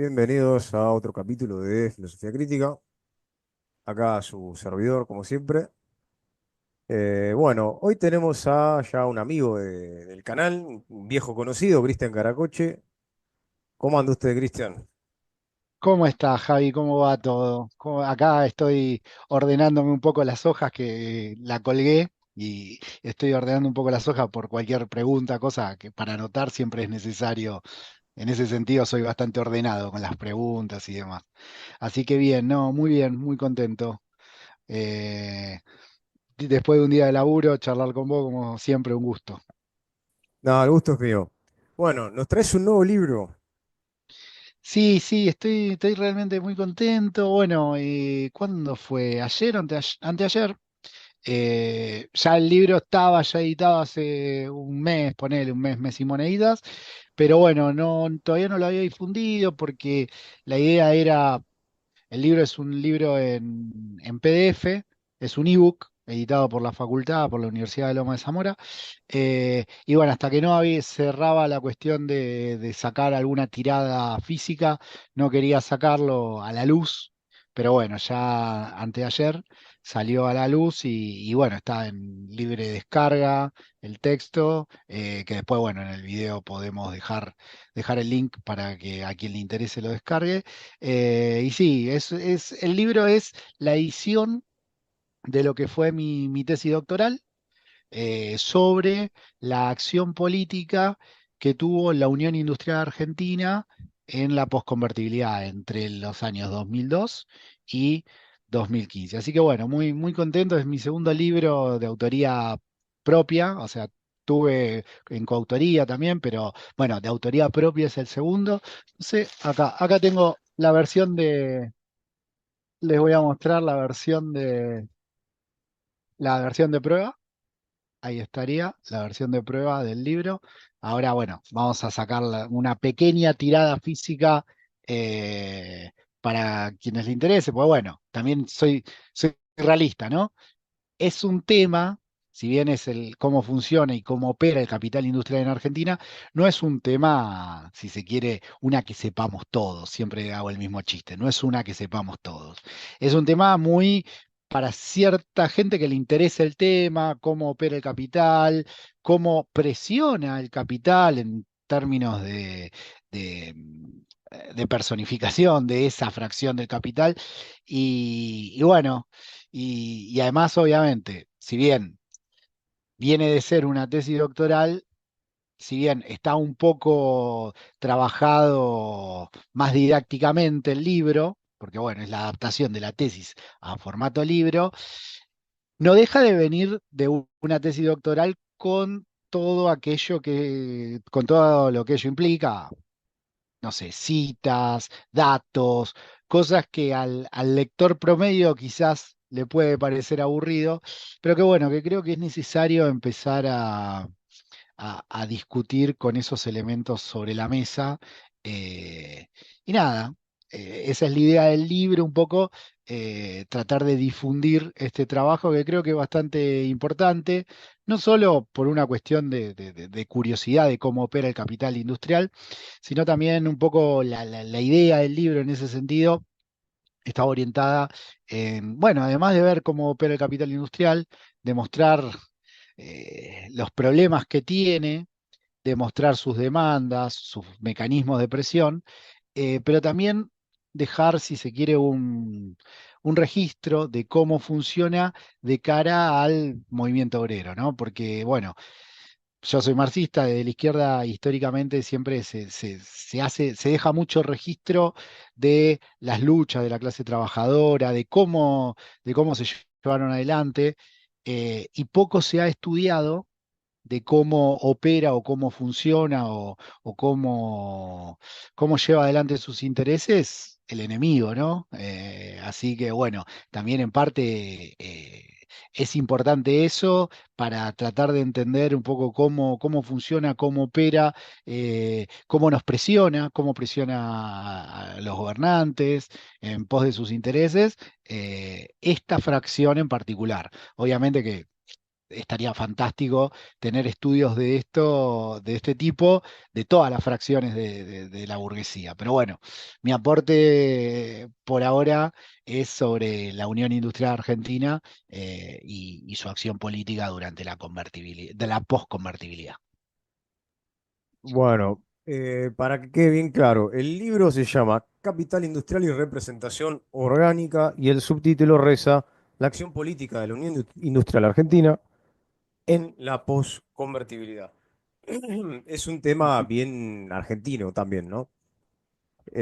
Bienvenidos a otro capítulo de Filosofía Crítica. Acá su servidor, como siempre. Bueno, hoy tenemos a ya un amigo del canal, un viejo conocido, Cristian Caracoche. ¿Cómo anda usted, Cristian? ¿Cómo está, Javi? ¿Cómo va todo? Acá estoy ordenándome un poco las hojas que la colgué y estoy ordenando un poco las hojas por cualquier pregunta, cosa que para anotar siempre es necesario. En ese sentido soy bastante ordenado con las preguntas y demás. Así que bien, no, muy bien, muy contento. Eh, Después de un día de laburo, charlar con vos, como siempre, un gusto. No, el gusto es mío. Bueno, nos traes un nuevo libro. Sí, sí, estoy realmente muy contento. Bueno, ¿cuándo fue? ¿Ayer o anteayer? Ya el libro estaba ya editado hace un mes, ponele un mes y moneditas, pero bueno, todavía no lo había difundido porque la idea era, el libro es un libro en PDF, es un ebook editado por la facultad, por la Universidad de Loma de Zamora, y bueno, hasta que no cerraba la cuestión de sacar alguna tirada física, no quería sacarlo a la luz, pero bueno, ya anteayer salió a la luz y bueno, está en libre descarga el texto, que después, bueno, en el video podemos dejar el link para que a quien le interese lo descargue. Y sí, el libro es la edición de lo que fue mi tesis doctoral sobre la acción política que tuvo la Unión Industrial Argentina en la posconvertibilidad entre los años 2002 y 2015. Así que bueno, muy, muy contento. Es mi segundo libro de autoría propia, o sea, tuve en coautoría también, pero bueno, de autoría propia es el segundo. Entonces, acá tengo les voy a mostrar la versión de prueba. Ahí estaría la versión de prueba del libro. Ahora, bueno, vamos a sacar una pequeña tirada física para quienes le interese, pues bueno, también soy realista, ¿no? Es un tema, si bien es el cómo funciona y cómo opera el capital industrial en Argentina, no es un tema, si se quiere, una que sepamos todos. Siempre hago el mismo chiste, no es una que sepamos todos. Es un tema muy para cierta gente que le interesa el tema, cómo opera el capital, cómo presiona el capital en términos de, de personificación de esa fracción del capital. Y bueno. Y además, obviamente, si bien viene de ser una tesis doctoral, si bien está un poco trabajado más didácticamente el libro, porque bueno, es la adaptación de la tesis a formato libro, no deja de venir de una tesis doctoral con todo lo que ello implica, no sé, citas, datos, cosas que al lector promedio quizás le puede parecer aburrido, pero que bueno, que creo que es necesario empezar a discutir con esos elementos sobre la mesa. eh, y nada, esa es la idea del libro, un poco tratar de difundir este trabajo que creo que es bastante importante, no solo por una cuestión de curiosidad de cómo opera el capital industrial, sino también un poco la idea del libro en ese sentido. Está orientada en, bueno, además de ver cómo opera el capital industrial, demostrar los problemas que tiene, demostrar sus demandas, sus mecanismos de presión, pero también dejar, si se quiere, un registro de cómo funciona de cara al movimiento obrero, ¿no? Porque, bueno, yo soy marxista, de la izquierda históricamente siempre se deja mucho registro de las luchas de la clase trabajadora, de cómo se llevaron adelante, y poco se ha estudiado de cómo opera o cómo funciona o cómo lleva adelante sus intereses el enemigo, ¿no? Así que bueno, también en parte es importante eso para tratar de entender un poco cómo funciona, cómo opera, cómo presiona a los gobernantes en pos de sus intereses, esta fracción en particular. Obviamente que estaría fantástico tener estudios de esto, de este tipo, de todas las fracciones de la burguesía. Pero bueno, mi aporte por ahora es sobre la Unión Industrial Argentina y su acción política durante la convertibilidad, de la posconvertibilidad. Bueno, para que quede bien claro, el libro se llama Capital Industrial y Representación Orgánica y el subtítulo reza La acción política de la Unión Industrial Argentina en la posconvertibilidad. Es un tema Ujú. bien argentino también, ¿no?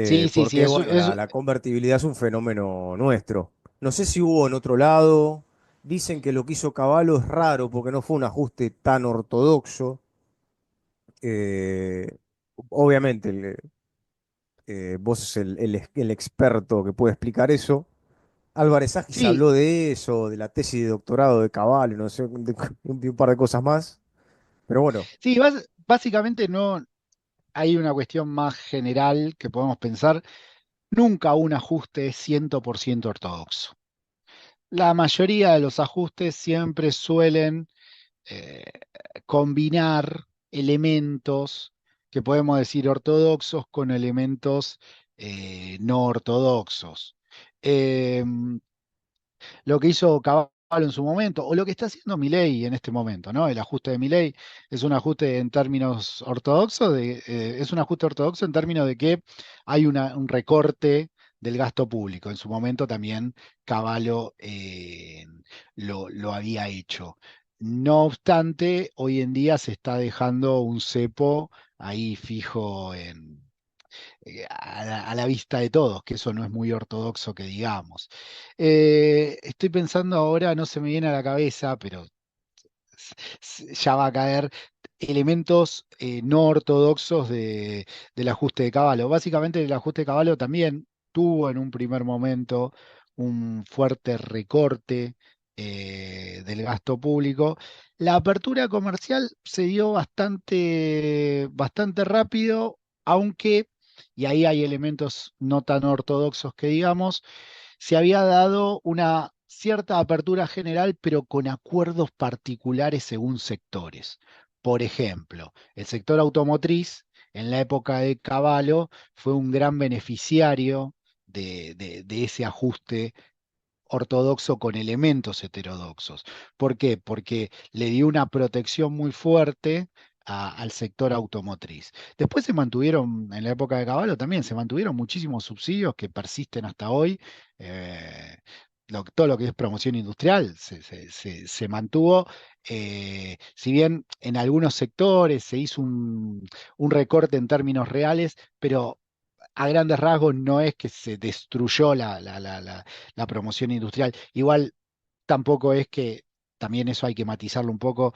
Sí, sí, sí, Porque, bueno, la convertibilidad es un fenómeno nuestro. No sé si hubo en otro lado. Dicen que lo que hizo Cavallo es raro porque no fue un ajuste tan ortodoxo. Eh, obviamente, vos sos el experto que puede explicar eso. Álvarez Agis sí, habló de eso, de la tesis de doctorado de Cavallo, no sé, de un par de cosas más. Pero bueno, sí, básicamente no hay una cuestión más general que podemos pensar. Nunca un ajuste es 100% ortodoxo. La mayoría de los ajustes siempre suelen eh, combinar elementos que podemos decir ortodoxos con elementos no ortodoxos. Em, lo que hizo Caballo en su momento, o lo que está haciendo Milei en este momento, ¿no? El ajuste de Milei es un ajuste en términos ortodoxos, es un ajuste ortodoxo en términos de que hay un recorte del gasto público. En su momento también Caballo lo había hecho. No obstante, hoy en día se está dejando un cepo ahí fijo a la vista de todos, que eso no es muy ortodoxo que digamos. Estoy pensando ahora, no se me viene a la cabeza, pero ya va a caer elementos no ortodoxos del ajuste de Caballo. Básicamente el ajuste de Caballo también tuvo en un primer momento un fuerte recorte del gasto público. La apertura comercial se dio bastante rápido, aunque, y ahí hay elementos no tan ortodoxos que digamos, se había dado una cierta apertura general, pero con acuerdos particulares según sectores. Por ejemplo, el sector automotriz, en la época de Cavallo, fue un gran beneficiario de ese ajuste ortodoxo con elementos heterodoxos. ¿Por qué? Porque le dio una protección muy fuerte al sector automotriz. Después se mantuvieron, en la época de Caballo también, se mantuvieron muchísimos subsidios que persisten hasta hoy. eh, todo lo que es promoción industrial se mantuvo. Si bien en algunos sectores se hizo un recorte en términos reales, pero a grandes rasgos no es que se destruyó la promoción industrial. Igual tampoco es que, también eso hay que matizarlo un poco,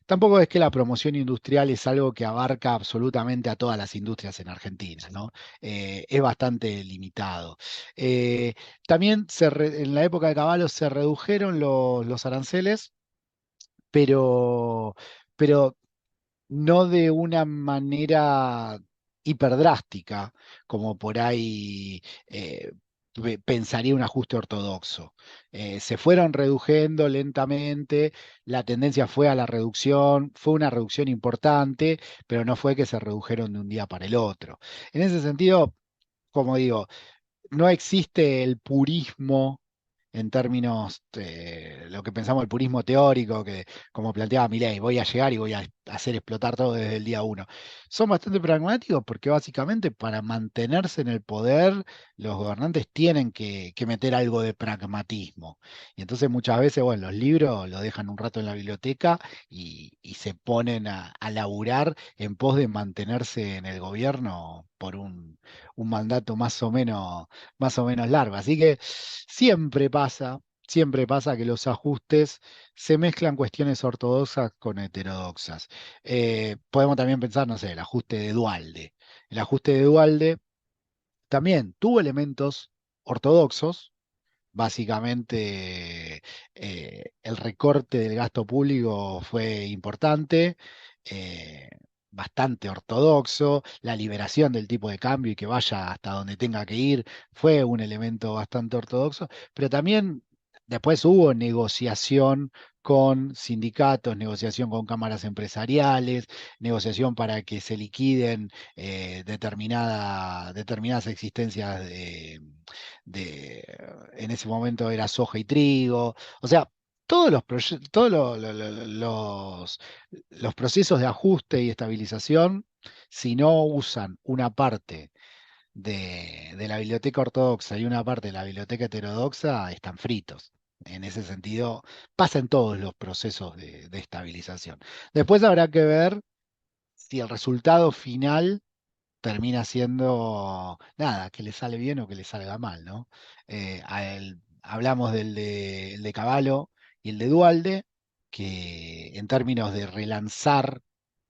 tampoco es que la promoción industrial es algo que abarca absolutamente a todas las industrias en Argentina, ¿no? Es bastante limitado. Eh, También en la época de Caballo se redujeron los aranceles, pero, pero no de una manera hiperdrástica, como por ahí pensaría un ajuste ortodoxo. Se fueron reduciendo lentamente, la tendencia fue a la reducción, fue una reducción importante, pero no fue que se redujeron de un día para el otro. En ese sentido, como digo, no existe el purismo en términos de lo que pensamos el purismo teórico, que como planteaba Milei, voy a llegar y voy a hacer explotar todo desde el día uno. Son bastante pragmáticos porque básicamente para mantenerse en el poder, los gobernantes tienen que meter algo de pragmatismo. Y entonces muchas veces, bueno, los libros los dejan un rato en la biblioteca y se ponen a laburar en pos de mantenerse en el gobierno por un mandato más o menos largo. Así que siempre pasa que los ajustes se mezclan cuestiones ortodoxas con heterodoxas. Podemos también pensar, no sé, el ajuste de Duhalde. El ajuste de Duhalde también tuvo elementos ortodoxos. Básicamente, el recorte del gasto público fue importante, eh, bastante ortodoxo. La liberación del tipo de cambio y que vaya hasta donde tenga que ir fue un elemento bastante ortodoxo, pero también después hubo negociación con sindicatos, negociación con cámaras empresariales, negociación para que se liquiden determinadas existencias en ese momento era soja y trigo. O sea, todos los procesos de ajuste y estabilización, si no usan una parte de la biblioteca ortodoxa y una parte de la biblioteca heterodoxa, están fritos. En ese sentido, pasa en todos los procesos de estabilización. Después habrá que ver si el resultado final termina siendo nada, que le sale bien o que le salga mal, ¿no? Hablamos el de Cavallo y el de Duhalde, que en términos de relanzar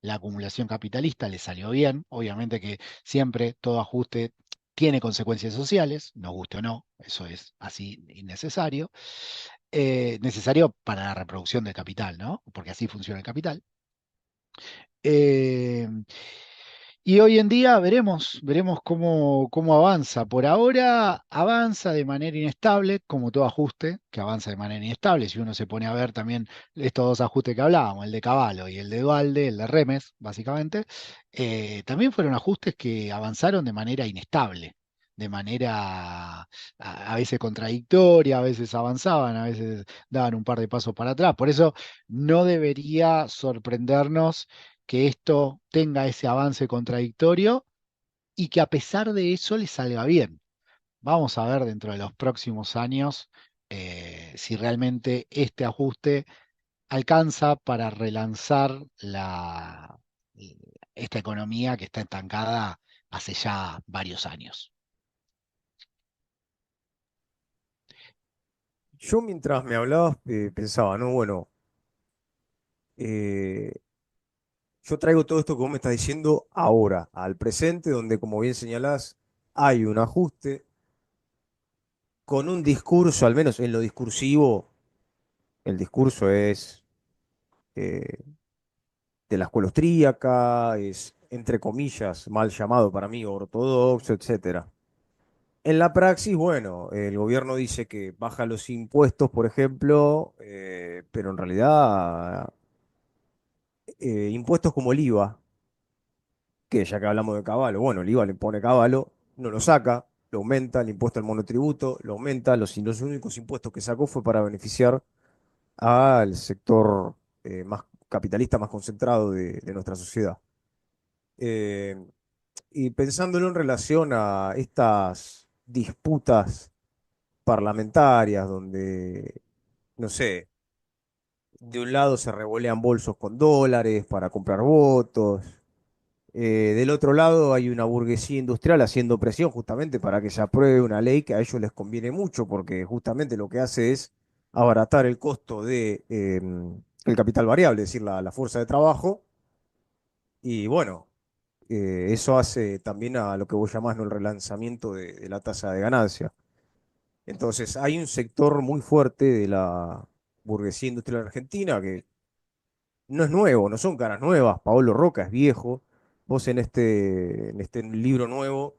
la acumulación capitalista le salió bien. Obviamente que siempre todo ajuste tiene consecuencias sociales, nos guste o no, eso es así innecesario. Necesario para la reproducción del capital, ¿no? Porque así funciona el capital. Eh, y hoy en día veremos cómo avanza. Por ahora avanza de manera inestable, como todo ajuste, que avanza de manera inestable. Si uno se pone a ver también estos dos ajustes que hablábamos, el de Cavallo y el de Duhalde, el de Remes, básicamente, también fueron ajustes que avanzaron de manera inestable, de manera a veces contradictoria, a veces avanzaban, a veces daban un par de pasos para atrás. Por eso no debería sorprendernos que esto tenga ese avance contradictorio y que a pesar de eso le salga bien. Vamos a ver dentro de los próximos años si realmente este ajuste alcanza para relanzar esta economía que está estancada hace ya varios años. Yo mientras me hablabas pensaba, ¿no? Bueno, eh, yo traigo todo esto que vos me estás diciendo ahora, al presente, donde como bien señalás, hay un ajuste con un discurso, al menos en lo discursivo, el discurso es eh, de la escuela austríaca, es, entre comillas, mal llamado para mí, ortodoxo, etcétera. En la praxis, bueno, el gobierno dice que baja los impuestos, por ejemplo, pero en realidad impuestos como el IVA, que ya que hablamos de Caballo, bueno, el IVA le pone Caballo, no lo saca, lo aumenta, el impuesto al monotributo, lo aumenta, los únicos impuestos que sacó fue para beneficiar al sector más capitalista, más concentrado de nuestra sociedad. Eh, y pensándolo en relación a estas disputas parlamentarias donde, no sé, de un lado se revolean bolsos con dólares para comprar votos, del otro lado hay una burguesía industrial haciendo presión justamente para que se apruebe una ley que a ellos les conviene mucho, porque justamente lo que hace es abaratar el costo de el capital variable, es decir, la fuerza de trabajo, y bueno, eso hace también a lo que vos llamás, ¿no? El relanzamiento de la tasa de ganancia. Entonces, hay un sector muy fuerte de la burguesía industrial argentina que no es nuevo, no son caras nuevas. Paolo Roca es viejo. Vos en este libro nuevo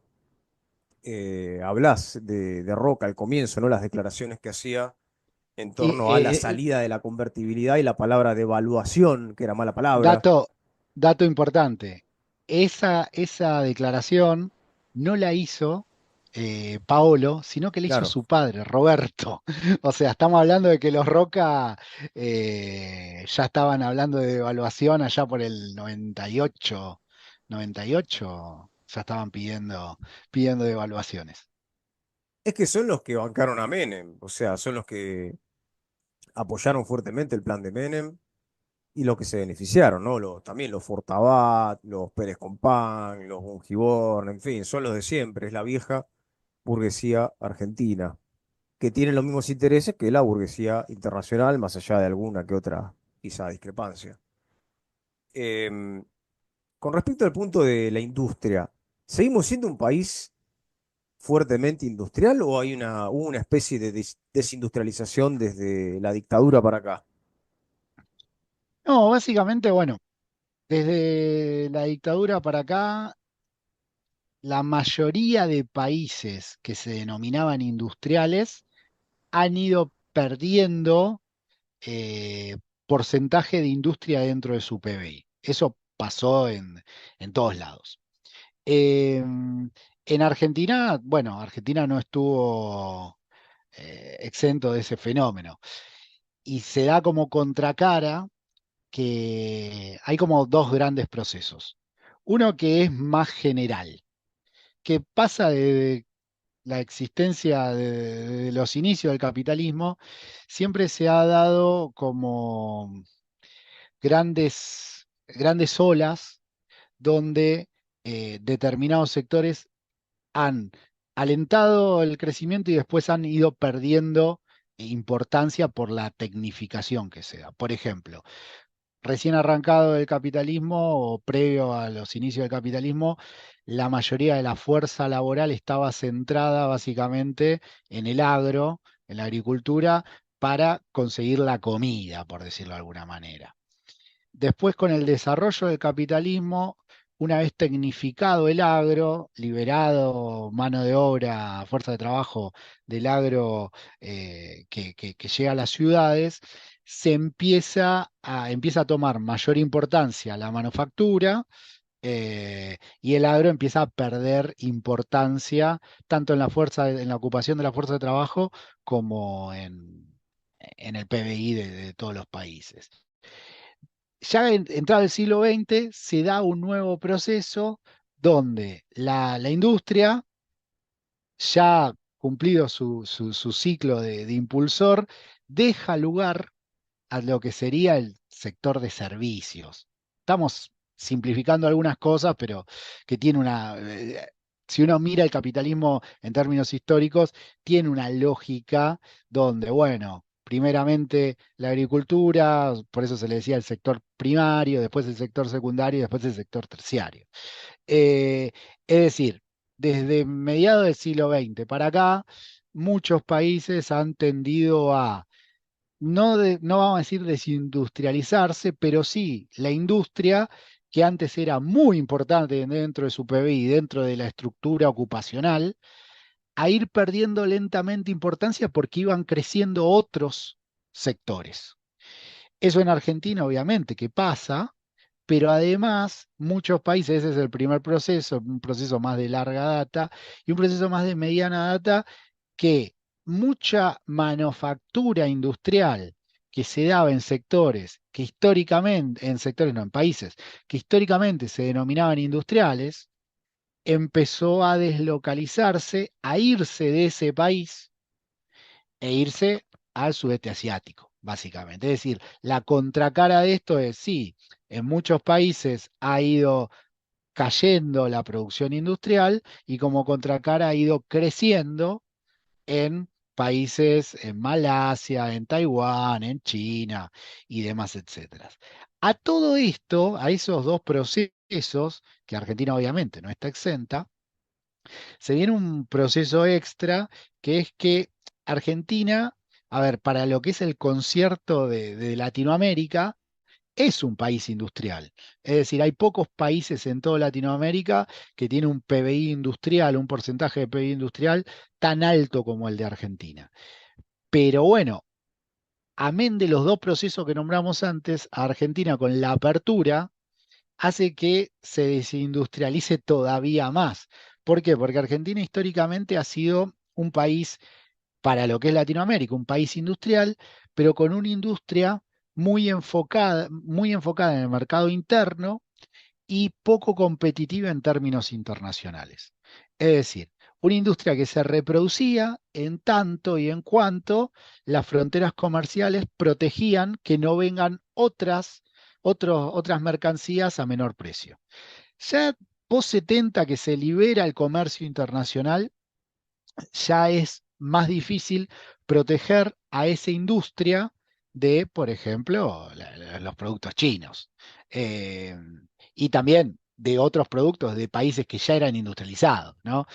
hablás de Roca al comienzo, ¿no? Las declaraciones que hacía en Y, torno a la salida de la convertibilidad y la palabra devaluación, que era mala palabra. dato, dato importante, esa declaración no la hizo Paolo, sino que la hizo Claro. su padre, Roberto. O sea, estamos hablando de que los Roca ya estaban hablando de devaluación allá por el 98, 98, ya estaban pidiendo devaluaciones. Es que son los que bancaron a Menem, o sea, son los que apoyaron fuertemente el plan de Menem y los que se beneficiaron, ¿no? También los Fortabat, los Pérez Compán, los Bungiborn, en fin, son los de siempre, es la vieja burguesía argentina, que tiene los mismos intereses que la burguesía internacional, más allá de alguna que otra quizá discrepancia. Em, con respecto al punto de la industria, ¿seguimos siendo un país fuertemente industrial o hubo una especie de desindustrialización desde la dictadura para acá? No, básicamente, bueno, desde la dictadura para acá, la mayoría de países que se denominaban industriales han ido perdiendo eh, porcentaje de industria dentro de su PBI. Eso pasó en todos lados. En Argentina, bueno, Argentina no estuvo exento de ese fenómeno. Y se da como contracara que hay como dos grandes procesos. Uno que es más general, que pasa de la existencia de los inicios del capitalismo, siempre se ha dado como grandes olas donde determinados sectores han alentado el crecimiento y después han ido perdiendo importancia por la tecnificación que se da. Por ejemplo, recién arrancado el capitalismo o previo a los inicios del capitalismo, la mayoría de la fuerza laboral estaba centrada básicamente en el agro, en la agricultura, para conseguir la comida, por decirlo de alguna manera. Después, con el desarrollo del capitalismo, una vez tecnificado el agro, liberado mano de obra, fuerza de trabajo del agro que llega a las ciudades, empieza a tomar mayor importancia la manufactura y el agro empieza a perder importancia tanto en la ocupación de la fuerza de trabajo como en el PBI de todos los países. Ya entrado el siglo XX se da un nuevo proceso donde la industria, ya cumplido su ciclo de impulsor, deja lugar a lo que sería el sector de servicios. Estamos simplificando algunas cosas, pero que tiene si uno mira el capitalismo en términos históricos, tiene una lógica donde, bueno, primeramente la agricultura, por eso se le decía el sector primario, después el sector secundario y después el sector terciario. Es decir, desde mediados del siglo XX para acá, muchos países han tendido a no vamos a decir desindustrializarse, pero sí la industria, que antes era muy importante dentro de su PBI, dentro de la estructura ocupacional, a ir perdiendo lentamente importancia porque iban creciendo otros sectores. Eso en Argentina, obviamente, que pasa, pero además muchos países, ese es el primer proceso, un proceso más de larga data y un proceso más de mediana data, que mucha manufactura industrial que se daba en sectores que históricamente, en sectores no, en países que históricamente se denominaban industriales, empezó a deslocalizarse, a irse de ese país e irse al sudeste asiático, básicamente. Es decir, la contracara de esto es, sí, en muchos países ha ido cayendo la producción industrial y como contracara ha ido creciendo en países, en Malasia, en Taiwán, en China y demás, etcétera. A todo esto, a esos dos procesos, que Argentina obviamente no está exenta, se viene un proceso extra que es que Argentina, a ver, para lo que es el concierto de Latinoamérica, es un país industrial. Es decir, hay pocos países en toda Latinoamérica que tienen un PBI industrial, un porcentaje de PBI industrial tan alto como el de Argentina. Pero bueno, amén de los dos procesos que nombramos antes, a Argentina con la apertura hace que se desindustrialice todavía más. ¿Por qué? Porque Argentina históricamente ha sido un país, para lo que es Latinoamérica, un país industrial, pero con una industria muy enfocada en el mercado interno y poco competitiva en términos internacionales. Es decir, una industria que se reproducía en tanto y en cuanto las fronteras comerciales protegían que no vengan otras mercancías a menor precio. Ya post 70 que se libera el comercio internacional, ya es más difícil proteger a esa industria de, por ejemplo, los productos chinos. Eh, y también de otros productos de países que ya eran industrializados, ¿no?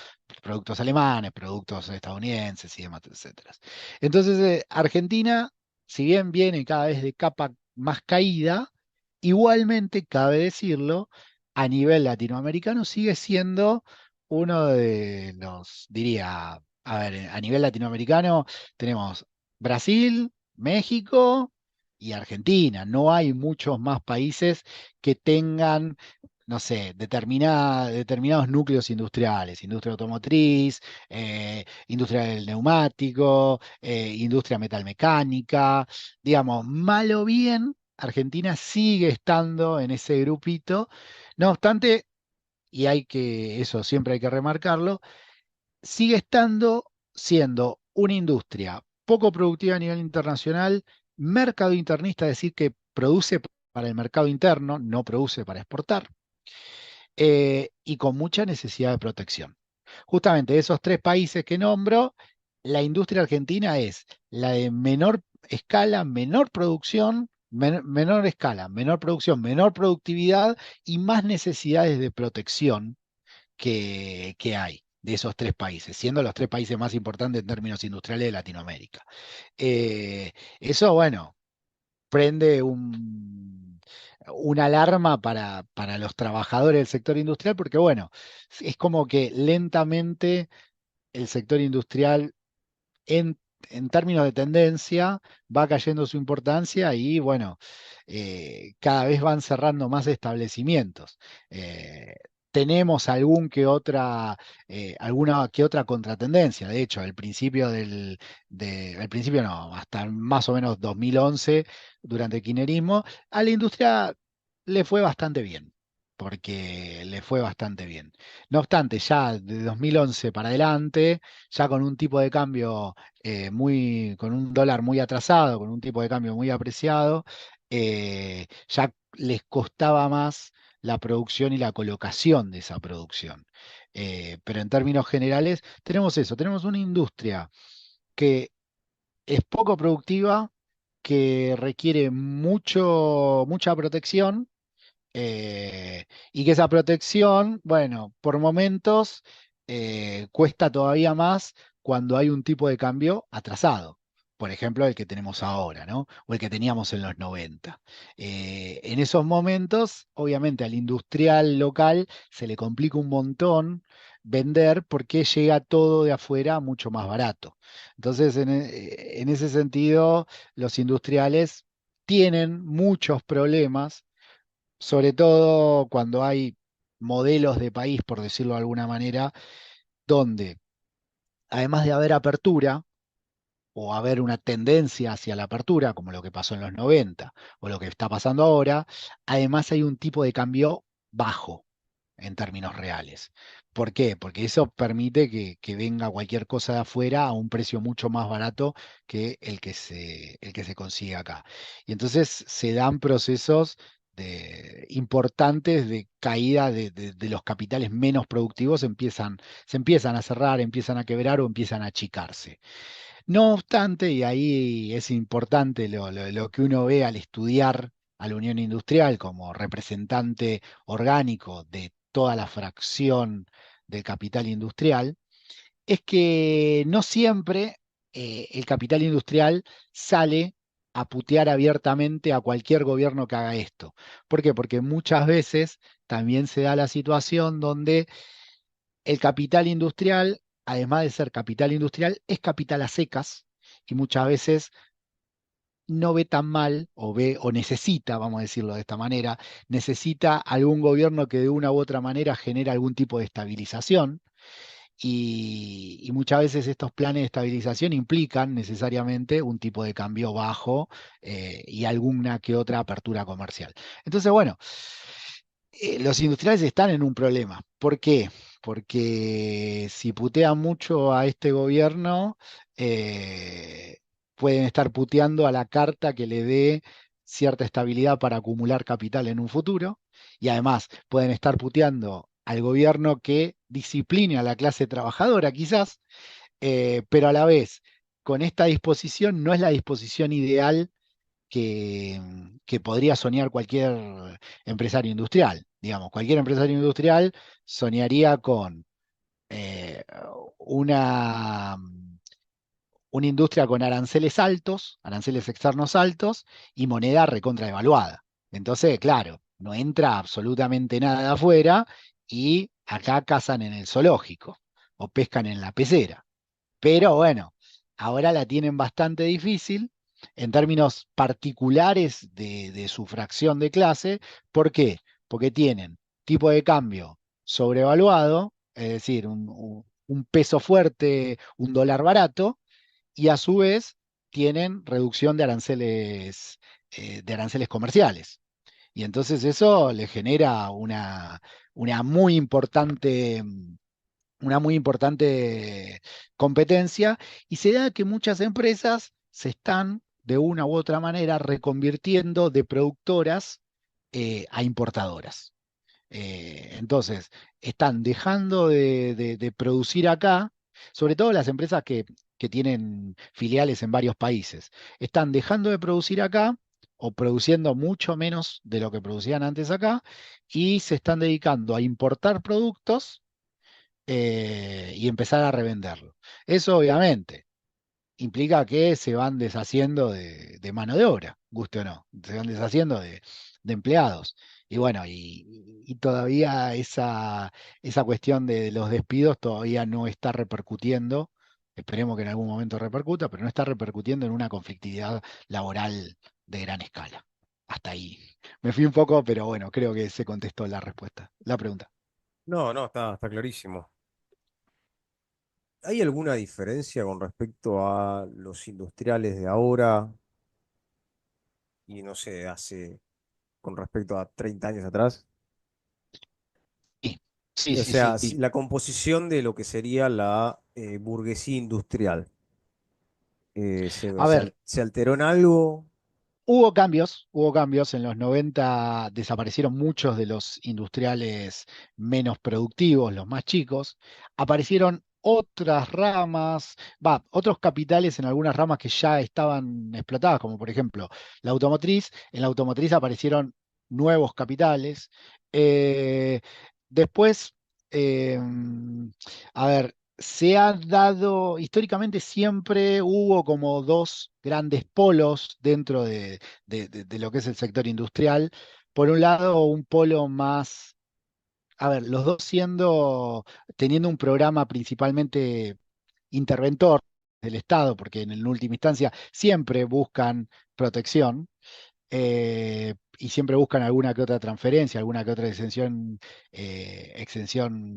Productos alemanes, productos estadounidenses y demás, etcétera. Entonces, Argentina, si bien viene cada vez de capa más caída, igualmente, cabe decirlo, a nivel latinoamericano sigue siendo uno de los, diría, a ver, a nivel latinoamericano tenemos Brasil, México, y Argentina. No hay muchos más países que tengan, no sé, determinados núcleos industriales, industria automotriz, industria del neumático, industria metalmecánica, digamos, mal o bien, Argentina sigue estando en ese grupito. No obstante, y eso siempre hay que remarcarlo, sigue siendo una industria poco productiva a nivel internacional, mercado internista, es decir, que produce para el mercado interno, no produce para exportar, y con mucha necesidad de protección. Justamente de esos tres países que nombro, la industria argentina es la de menor escala, menor producción, menor escala, menor producción, menor productividad y más necesidades de protección que hay de esos tres países, siendo los tres países más importantes en términos industriales de Latinoamérica. Eh, Eso, bueno, prende una alarma para los trabajadores del sector industrial, porque, bueno, es como que lentamente el sector industrial en, en términos de tendencia va cayendo su importancia y bueno, cada vez van cerrando más establecimientos. Eh, Tenemos alguna que otra contratendencia. De hecho, al principio no, hasta más o menos 2011, durante el kirchnerismo, a la industria le fue bastante bien, porque le fue bastante bien. No obstante, ya de 2011 para adelante, ya con un tipo de cambio con un dólar muy atrasado, con un tipo de cambio muy apreciado, ya les costaba más la producción y la colocación de esa producción. Pero en términos generales, tenemos eso, tenemos una industria que es poco productiva, que requiere mucha protección, y que esa protección, bueno, por momentos cuesta todavía más cuando hay un tipo de cambio atrasado. Por ejemplo, el que tenemos ahora, ¿no? O el que teníamos en los 90. En esos momentos, obviamente, al industrial local se le complica un montón vender porque llega todo de afuera mucho más barato. Entonces, en ese sentido, los industriales tienen muchos problemas, sobre todo cuando hay modelos de país, por decirlo de alguna manera, donde además de haber apertura o haber una tendencia hacia la apertura, como lo que pasó en los 90 o lo que está pasando ahora, además hay un tipo de cambio bajo en términos reales. ¿Por qué? Porque eso permite que venga cualquier cosa de afuera a un precio mucho más barato que el que se consigue acá. Y entonces se dan procesos importantes de caída de los capitales menos productivos, se empiezan a cerrar, empiezan a quebrar o empiezan a achicarse. No obstante, y ahí es importante lo que uno ve al estudiar a la Unión Industrial como representante orgánico de toda la fracción del capital industrial, es que no siempre el capital industrial sale a putear abiertamente a cualquier gobierno que haga esto. ¿Por qué? Porque muchas veces también se da la situación donde el capital industrial, además de ser capital industrial, es capital a secas y muchas veces no ve tan mal o necesita, vamos a decirlo de esta manera, necesita algún gobierno que de una u otra manera genere algún tipo de estabilización. Y muchas veces estos planes de estabilización implican necesariamente un tipo de cambio bajo, y alguna que otra apertura comercial. Entonces, bueno, los industriales están en un problema. ¿Por qué? Porque si putean mucho a este gobierno, eh, pueden estar puteando a la carta que le dé cierta estabilidad para acumular capital en un futuro. Y además pueden estar puteando al gobierno que discipline a la clase trabajadora, quizás, pero a la vez, con esta disposición no es la disposición ideal que podría soñar cualquier empresario industrial. Digamos, cualquier empresario industrial soñaría con eh, una, una industria con aranceles altos, aranceles externos altos y moneda recontra devaluada. Entonces, claro, no entra absolutamente nada de afuera y acá cazan en el zoológico o pescan en la pecera. Pero bueno, ahora la tienen bastante difícil en términos particulares de su fracción de clase. ¿Por qué? Porque tienen tipo de cambio sobrevaluado, es decir, un peso fuerte, un dólar barato, y a su vez tienen reducción de aranceles comerciales. Y entonces eso le genera una muy importante, una muy importante competencia, y se da que muchas empresas se están de una u otra manera reconvirtiendo de productoras a importadoras. Entonces, están dejando de producir acá, sobre todo las empresas que tienen filiales en varios países, están dejando de producir acá o produciendo mucho menos de lo que producían antes acá, y se están dedicando a importar productos y empezar a revenderlo. Eso obviamente implica que se van deshaciendo de mano de obra, guste o no, se van deshaciendo de empleados. Y bueno, y todavía esa cuestión de los despidos todavía no está repercutiendo, esperemos que en algún momento repercuta, pero no está repercutiendo en una conflictividad laboral de gran escala. Hasta ahí. Me fui un poco, pero bueno, creo que se contestó la respuesta, la pregunta. No, no, está clarísimo. ¿Hay alguna diferencia con respecto a los industriales de ahora y no sé, hace con respecto a 30 años atrás? Sí, sí, O sí, sea, sí. la composición de lo que sería la burguesía industrial, A ver, se alteró en algo? hubo cambios. En los 90 desaparecieron muchos de los industriales menos productivos, los más chicos. Aparecieron otras ramas, otros capitales en algunas ramas que ya estaban explotadas, como por ejemplo la automotriz. En la automotriz aparecieron nuevos capitales. Eh, Después, eh, a ver, se ha dado, históricamente siempre hubo como dos grandes polos dentro de lo que es el sector industrial. Por un lado, un polo más, a ver, los dos teniendo un programa principalmente interventor del Estado, porque en última instancia siempre buscan protección, y siempre buscan alguna que otra transferencia, alguna que otra exención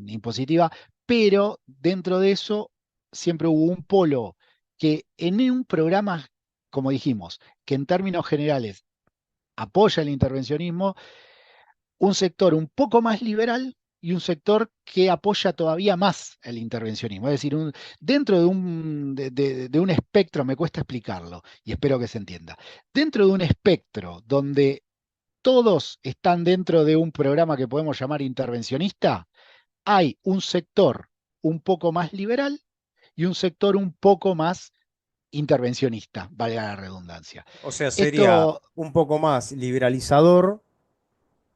impositiva, pero dentro de eso siempre hubo un polo que en un programa, como dijimos, que en términos generales apoya el intervencionismo, un sector un poco más liberal y un sector que apoya todavía más el intervencionismo. Es decir, dentro de un espectro, me cuesta explicarlo y espero que se entienda, dentro de un espectro donde todos están dentro de un programa que podemos llamar intervencionista, hay un sector un poco más liberal y un sector un poco más intervencionista, valga la redundancia. O sea, sería Esto, un poco más liberalizador,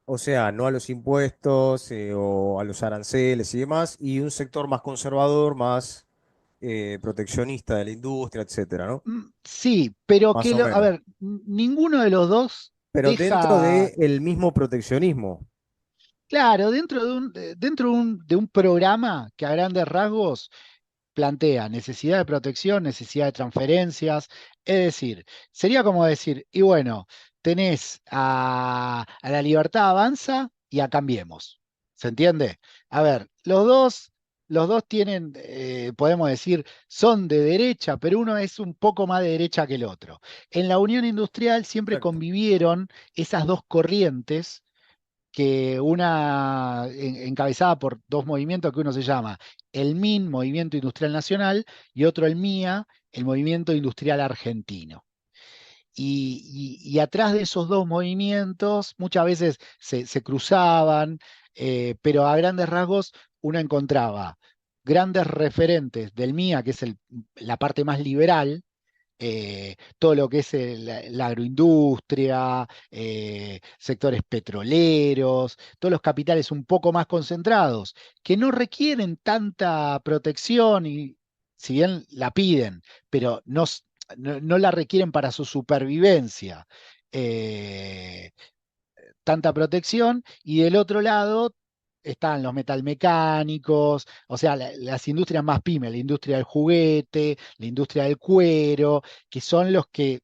o sea, no a los impuestos o a los aranceles y demás, y un sector más conservador, más proteccionista de la industria, etcétera, ¿no? sí, pero Más o a menos. ver, ninguno de los dos Pero dentro deja, del mismo proteccionismo. claro, dentro de un programa que a grandes rasgos plantea necesidad de protección, necesidad de transferencias. Es decir, sería como decir, y bueno, tenés a la libertad avanza y a cambiemos. ¿Se entiende? A ver, los dos tienen, podemos decir, son de derecha, pero uno es un poco más de derecha que el otro. En la Unión Industrial siempre Exacto. convivieron esas dos corrientes, que una encabezada por dos movimientos, que uno se llama el MIN, Movimiento Industrial Nacional, y otro el MIA, el Movimiento Industrial Argentino. Y atrás de esos dos movimientos muchas veces se cruzaban, pero a grandes rasgos uno encontraba grandes referentes del MIA, que es la parte más liberal, todo lo que es la agroindustria, sectores petroleros, todos los capitales un poco más concentrados, que no requieren tanta protección, y si bien la piden, pero no la requieren para su supervivencia. eh, Tanta protección, y del otro lado están los metalmecánicos, o sea, las industrias más pymes, la industria del juguete, la industria del cuero, que son los que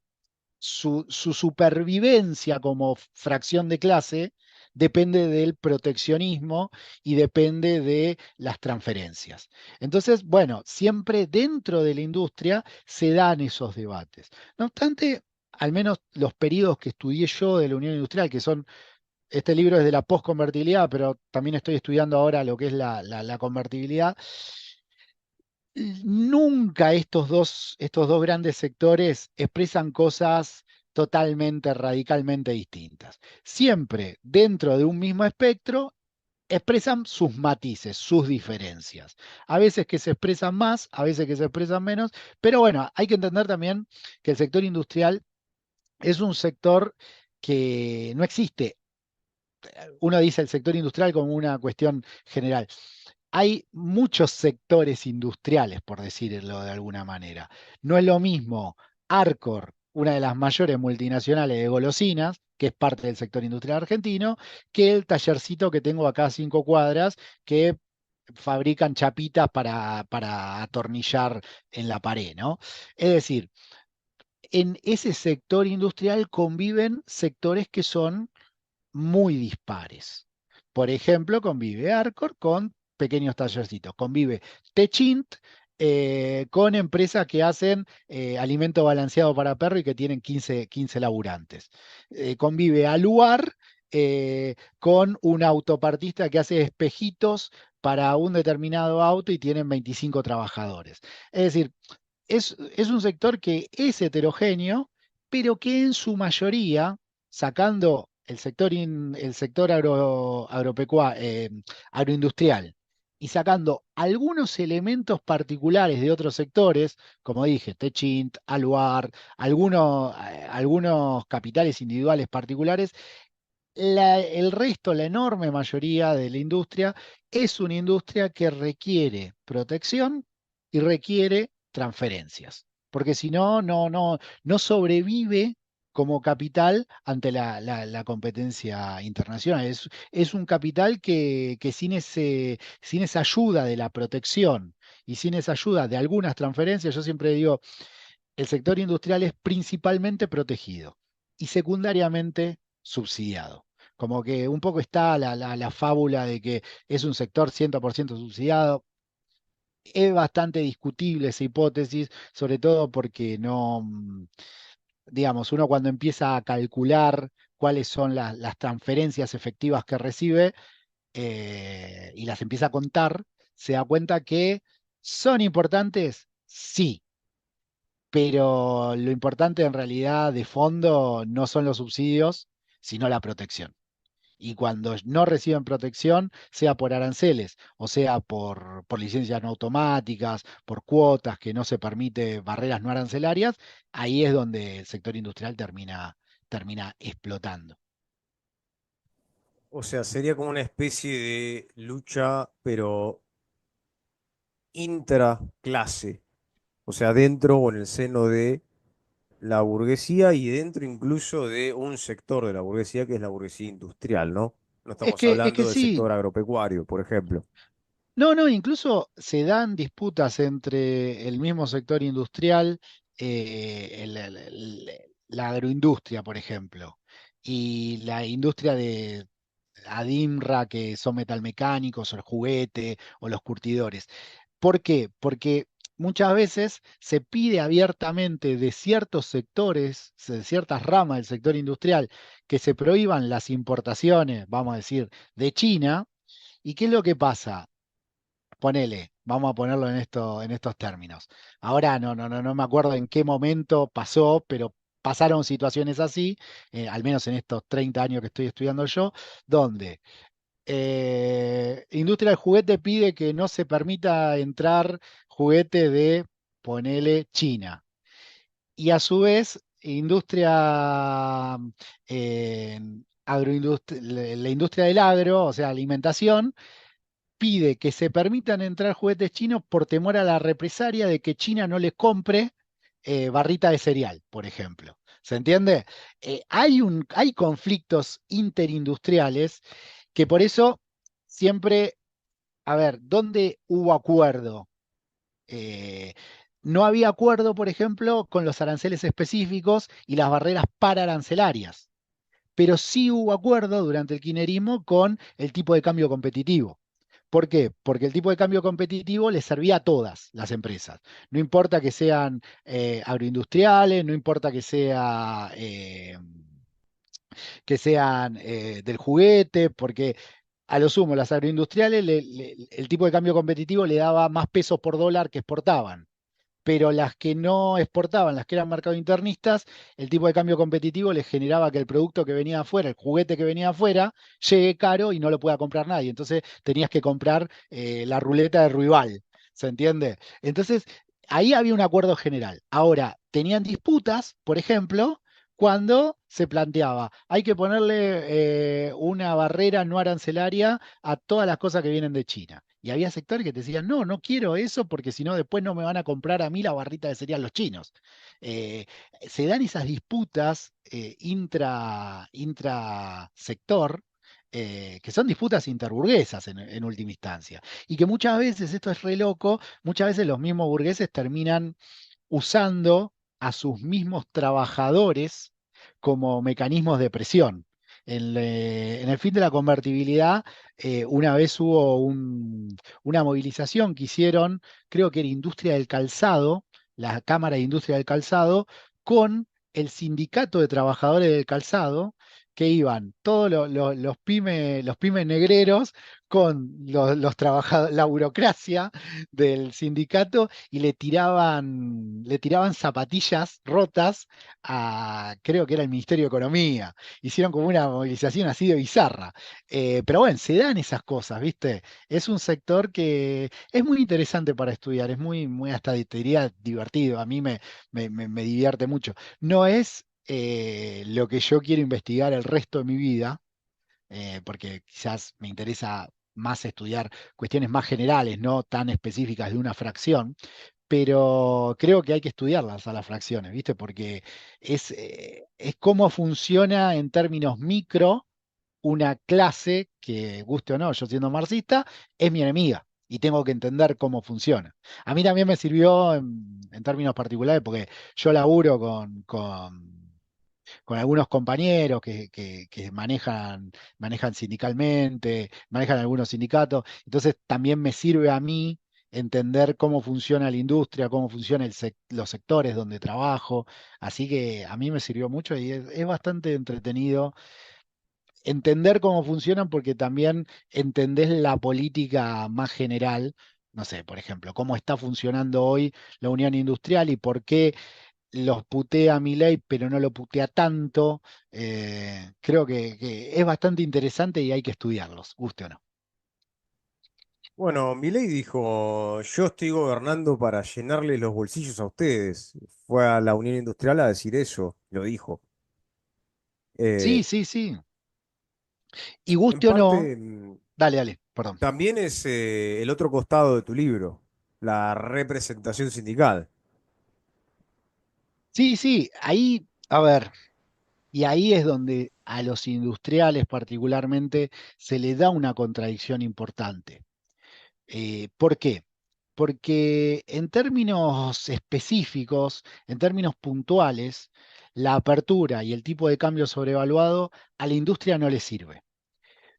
su supervivencia como fracción de clase depende del proteccionismo y depende de las transferencias. Entonces, bueno, siempre dentro de la industria se dan esos debates. No obstante, al menos los periodos que estudié yo de la Unión Industrial, que son, este libro es de la postconvertibilidad, pero también estoy estudiando ahora lo que es la convertibilidad. Nunca estos dos grandes sectores expresan cosas totalmente, radicalmente distintas. Siempre dentro de un mismo espectro expresan sus matices, sus diferencias. A veces que se expresan más, a veces que se expresan menos, pero bueno, hay que entender también que el sector industrial es un sector que no existe. Uno dice el sector industrial como una cuestión general. Hay muchos sectores industriales, por decirlo de alguna manera. No es lo mismo Arcor, una de las mayores multinacionales de golosinas, que es parte del sector industrial argentino, que el tallercito que tengo acá a 5 cuadras, que fabrican chapitas para atornillar en la pared, ¿no? Es decir, en ese sector industrial conviven sectores que son muy dispares. Por ejemplo, convive Arcor con pequeños tallercitos, convive Techint con empresas que hacen alimento balanceado para perro y que tienen 15 laburantes. Convive Aluar con un autopartista que hace espejitos para un determinado auto y tienen 25 trabajadores. Es decir, es un sector que es heterogéneo, pero que en su mayoría, sacando el sector agroindustrial y sacando algunos elementos particulares de otros sectores, como dije, Techint, Aluar, algunos capitales individuales particulares, el resto, la enorme mayoría de la industria, es una industria que requiere protección y requiere transferencias, porque si no, no sobrevive como capital ante la competencia internacional. Es un capital que sin esa ayuda de la protección y sin esa ayuda de algunas transferencias, yo siempre digo, el sector industrial es principalmente protegido y secundariamente subsidiado. Como que un poco está la fábula de que es un sector 100% subsidiado. Es bastante discutible esa hipótesis, sobre todo porque no, digamos, uno cuando empieza a calcular cuáles son las transferencias efectivas que recibe y las empieza a contar, se da cuenta que son importantes, sí, pero lo importante en realidad de fondo no son los subsidios, sino la protección. Y cuando no reciben protección, sea por aranceles, o sea por licencias no automáticas, por cuotas que no se permite, barreras no arancelarias, ahí es donde el sector industrial termina explotando. O sea, sería como una especie de lucha, pero intraclase. O sea, dentro o en el seno de la burguesía y dentro incluso de un sector de la burguesía que es la burguesía industrial, ¿no? No estamos Es que hablando del sí, sector agropecuario, por ejemplo. no, incluso se dan disputas entre el mismo sector industrial, la agroindustria, por ejemplo, y la industria de ADIMRA, que son metalmecánicos, o el juguete, o los curtidores. ¿Por qué? Porque muchas veces se pide abiertamente de ciertos sectores, de ciertas ramas del sector industrial, que se prohíban las importaciones, vamos a decir, de China. ¿Y qué es lo que pasa? Ponele, vamos a ponerlo en estos términos. Ahora no me acuerdo en qué momento pasó, pero pasaron situaciones así, al menos en estos 30 años que estoy estudiando yo, donde industria del juguete pide que no se permita entrar juguete de, ponele, China. Y a su vez, eh, la industria del agro, o sea, alimentación, pide que se permitan entrar juguetes chinos por temor a la represalia de que China no les compre barrita de cereal, por ejemplo. ¿Se entiende? Hay conflictos interindustriales que por eso siempre, a ver, ¿dónde hubo acuerdo? Eh, no había acuerdo, por ejemplo, con los aranceles específicos y las barreras pararancelarias, pero sí hubo acuerdo durante el kirchnerismo con el tipo de cambio competitivo. ¿Por qué? Porque el tipo de cambio competitivo les servía a todas las empresas. No importa que sean agroindustriales, no importa que sean del juguete, porque a lo sumo las agroindustriales el tipo de cambio competitivo le daba más pesos por dólar que exportaban, pero las que no exportaban, las que eran mercado internistas, el tipo de cambio competitivo les generaba que el producto que venía afuera, el juguete que venía afuera, llegue caro y no lo pueda comprar nadie. Entonces tenías que comprar la ruleta de Ruibal, ¿se entiende? Entonces ahí había un acuerdo general. Ahora, tenían disputas, por ejemplo, cuando se planteaba, hay que ponerle una barrera no arancelaria a todas las cosas que vienen de China. Y había sectores que te decían, no, no quiero eso porque si no después no me van a comprar a mí la barrita de cereal los chinos. Eh, Se dan esas disputas intra sector, que son disputas interburguesas en última instancia. Y que muchas veces, esto es re loco, muchas veces los mismos burgueses terminan usando a sus mismos trabajadores como mecanismos de presión. En el fin de la convertibilidad, una vez hubo una movilización que hicieron, creo que era Industria del Calzado, la Cámara de Industria del Calzado, con el Sindicato de Trabajadores del Calzado, que iban todos los pymes negreros con los trabajadores, la burocracia del sindicato y le tiraban zapatillas rotas a, creo que era el Ministerio de Economía. Hicieron como una movilización así de bizarra. Pero bueno, se dan esas cosas, ¿viste? Es un sector que es muy interesante para estudiar, es muy hasta te diría divertido. A mí me divierte mucho. No es lo que yo quiero investigar el resto de mi vida, porque quizás me interesa más estudiar cuestiones más generales, no tan específicas de una fracción, pero creo que hay que estudiarlas a las fracciones, ¿viste? Porque es cómo funciona en términos micro una clase que, guste o no, yo siendo marxista, es mi enemiga. Y tengo que entender cómo funciona. A mí también me sirvió en términos particulares porque yo laburo con algunos compañeros que manejan sindicalmente, manejan algunos sindicatos. Entonces también me sirve a mí entender cómo funciona la industria, cómo funcionan los sectores donde trabajo. Así que a mí me sirvió mucho y es bastante entretenido entender cómo funcionan porque también entendés la política más general. No sé, por ejemplo, cómo está funcionando hoy la Unión Industrial y por qué los putea a Milei, pero no lo putea tanto. Creo que es bastante interesante y hay que estudiarlos, guste o no. Bueno, Milei dijo, yo estoy gobernando para llenarle los bolsillos a ustedes. Fue a la Unión Industrial a decir eso, lo dijo. Sí, Eh, sí, sí. Y en guste o no, parte, dale, dale, perdón. también es el otro costado de tu libro, la representación sindical. Sí, sí, ahí, a ver, y ahí es donde a los industriales particularmente se les da una contradicción importante. ¿Por qué? Porque en términos específicos, en términos puntuales, la apertura y el tipo de cambio sobrevaluado a la industria no le sirve.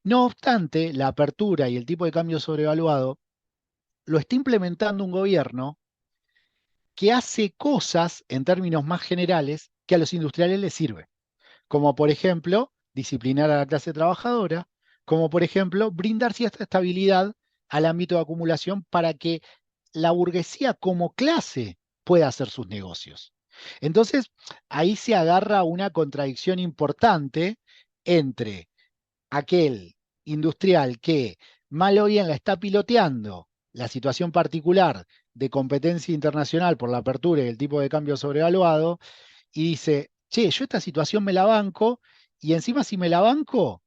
No obstante, la apertura y el tipo de cambio sobrevaluado lo está implementando un gobierno que hace cosas en términos más generales que a los industriales les sirve, como por ejemplo disciplinar a la clase trabajadora, como por ejemplo brindar cierta estabilidad al ámbito de acumulación para que la burguesía como clase pueda hacer sus negocios. Entonces, ahí se agarra una contradicción importante entre aquel industrial que mal o bien la está piloteando la situación particular de competencia internacional por la apertura y el tipo de cambio sobrevaluado, y dice, che, yo esta situación me la banco, y encima si me la banco,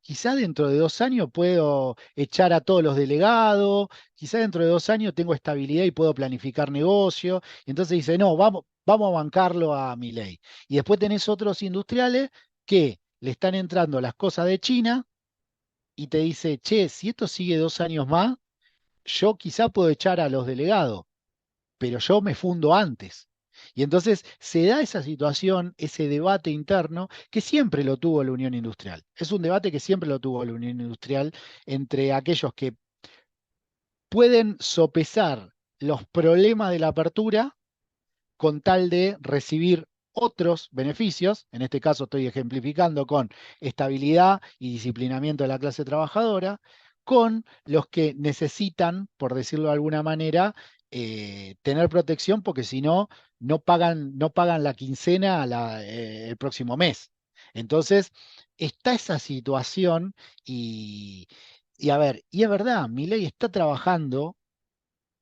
quizá dentro de 2 años puedo echar a todos los delegados, quizá dentro de 2 años tengo estabilidad y puedo planificar negocio, y entonces dice, no, vamos a bancarlo a mi ley. Y después tenés otros industriales que le están entrando las cosas de China y te dice, che, si esto sigue 2 años más, yo quizá puedo echar a los delegados. pero yo me fundo antes. Y entonces se da esa situación, ese debate interno que siempre lo tuvo la Unión Industrial. Es un debate que siempre lo tuvo la Unión Industrial entre aquellos que pueden sopesar los problemas de la apertura con tal de recibir otros beneficios, en este caso estoy ejemplificando con estabilidad y disciplinamiento de la clase trabajadora, con los que necesitan, por decirlo de alguna manera, tener protección porque si no, no pagan la quincena el próximo mes. Entonces, está esa situación y, y a ver, y es verdad, Milei está trabajando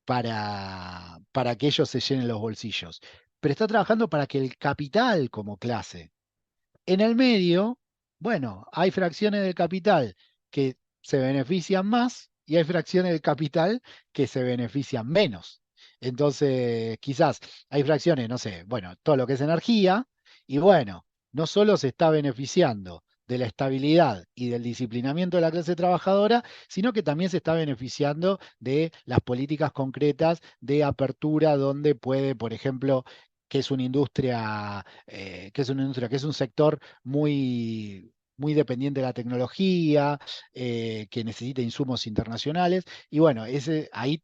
para que ellos se llenen los bolsillos, pero está trabajando para que el capital como clase. En el medio, bueno, hay fracciones del capital que se benefician más y hay fracciones del capital que se benefician menos. Entonces, quizás hay fracciones, no sé, bueno, todo lo que es energía, y bueno, no solo se está beneficiando de la estabilidad y del disciplinamiento de la clase trabajadora, sino que también se está beneficiando de las políticas concretas de apertura donde puede, por ejemplo, que es una industria, que es un sector muy dependiente de la tecnología, que necesita insumos internacionales. Y bueno, ahí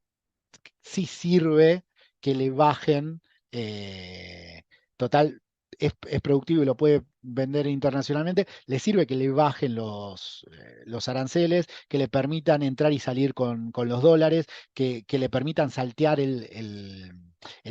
sí sirve que le bajen, total, es productivo y lo puede vender internacionalmente, le sirve que le bajen los aranceles, que le permitan entrar y salir con los dólares, que le permitan saltear el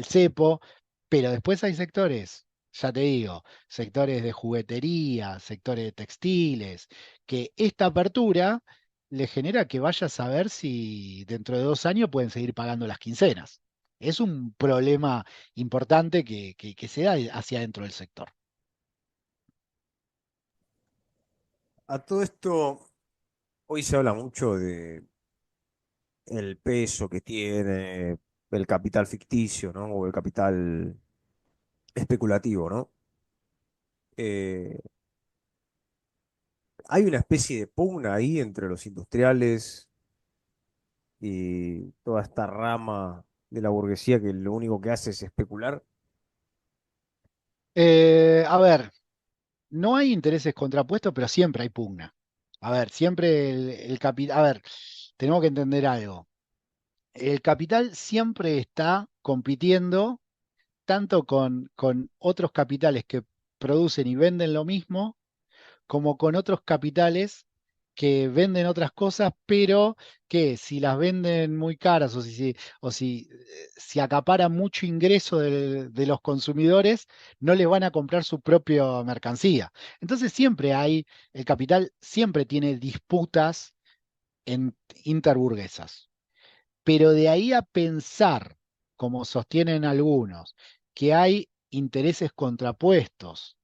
cepo, pero después hay sectores, ya te digo, sectores de juguetería, sectores de textiles, que esta apertura le genera que vaya a saber si dentro de 2 años pueden seguir pagando las quincenas. Es un problema importante que se da hacia adentro del sector. A todo esto, hoy se habla mucho de el peso que tiene el capital ficticio, ¿no? O el capital especulativo, ¿no? Eh, Hay una especie de pugna ahí entre los industriales y toda esta rama de la burguesía que lo único que hace es especular. A ver, no hay intereses contrapuestos, pero siempre hay pugna. A ver, siempre el capital. A ver, tenemos que entender algo. El capital siempre está compitiendo tanto con otros capitales que producen y venden lo mismo como con otros capitales que venden otras cosas, pero que si las venden muy caras o si acaparan mucho ingreso de los consumidores, no les van a comprar su propia mercancía. Entonces el capital siempre tiene disputas interburguesas. Pero de ahí a pensar, como sostienen algunos, que hay intereses contrapuestos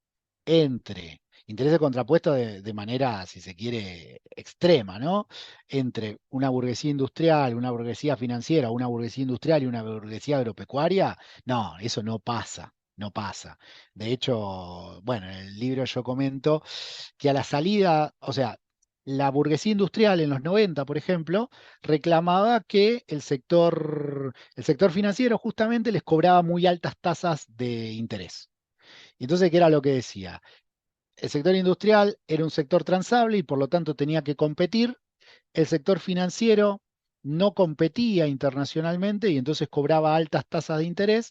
entre, intereses contrapuestos de manera, si se quiere, extrema, ¿no? Entre una burguesía industrial, una burguesía financiera, una burguesía industrial y una burguesía agropecuaria, no, eso no pasa. No pasa. De hecho, bueno, en el libro yo comento que a la salida, o sea, la burguesía industrial en los 90, por ejemplo, reclamaba que el sector financiero justamente les cobraba muy altas tasas de interés. Y entonces, ¿qué era lo que decía? El sector industrial era un sector transable y por lo tanto tenía que competir. El sector financiero no competía internacionalmente y entonces cobraba altas tasas de interés.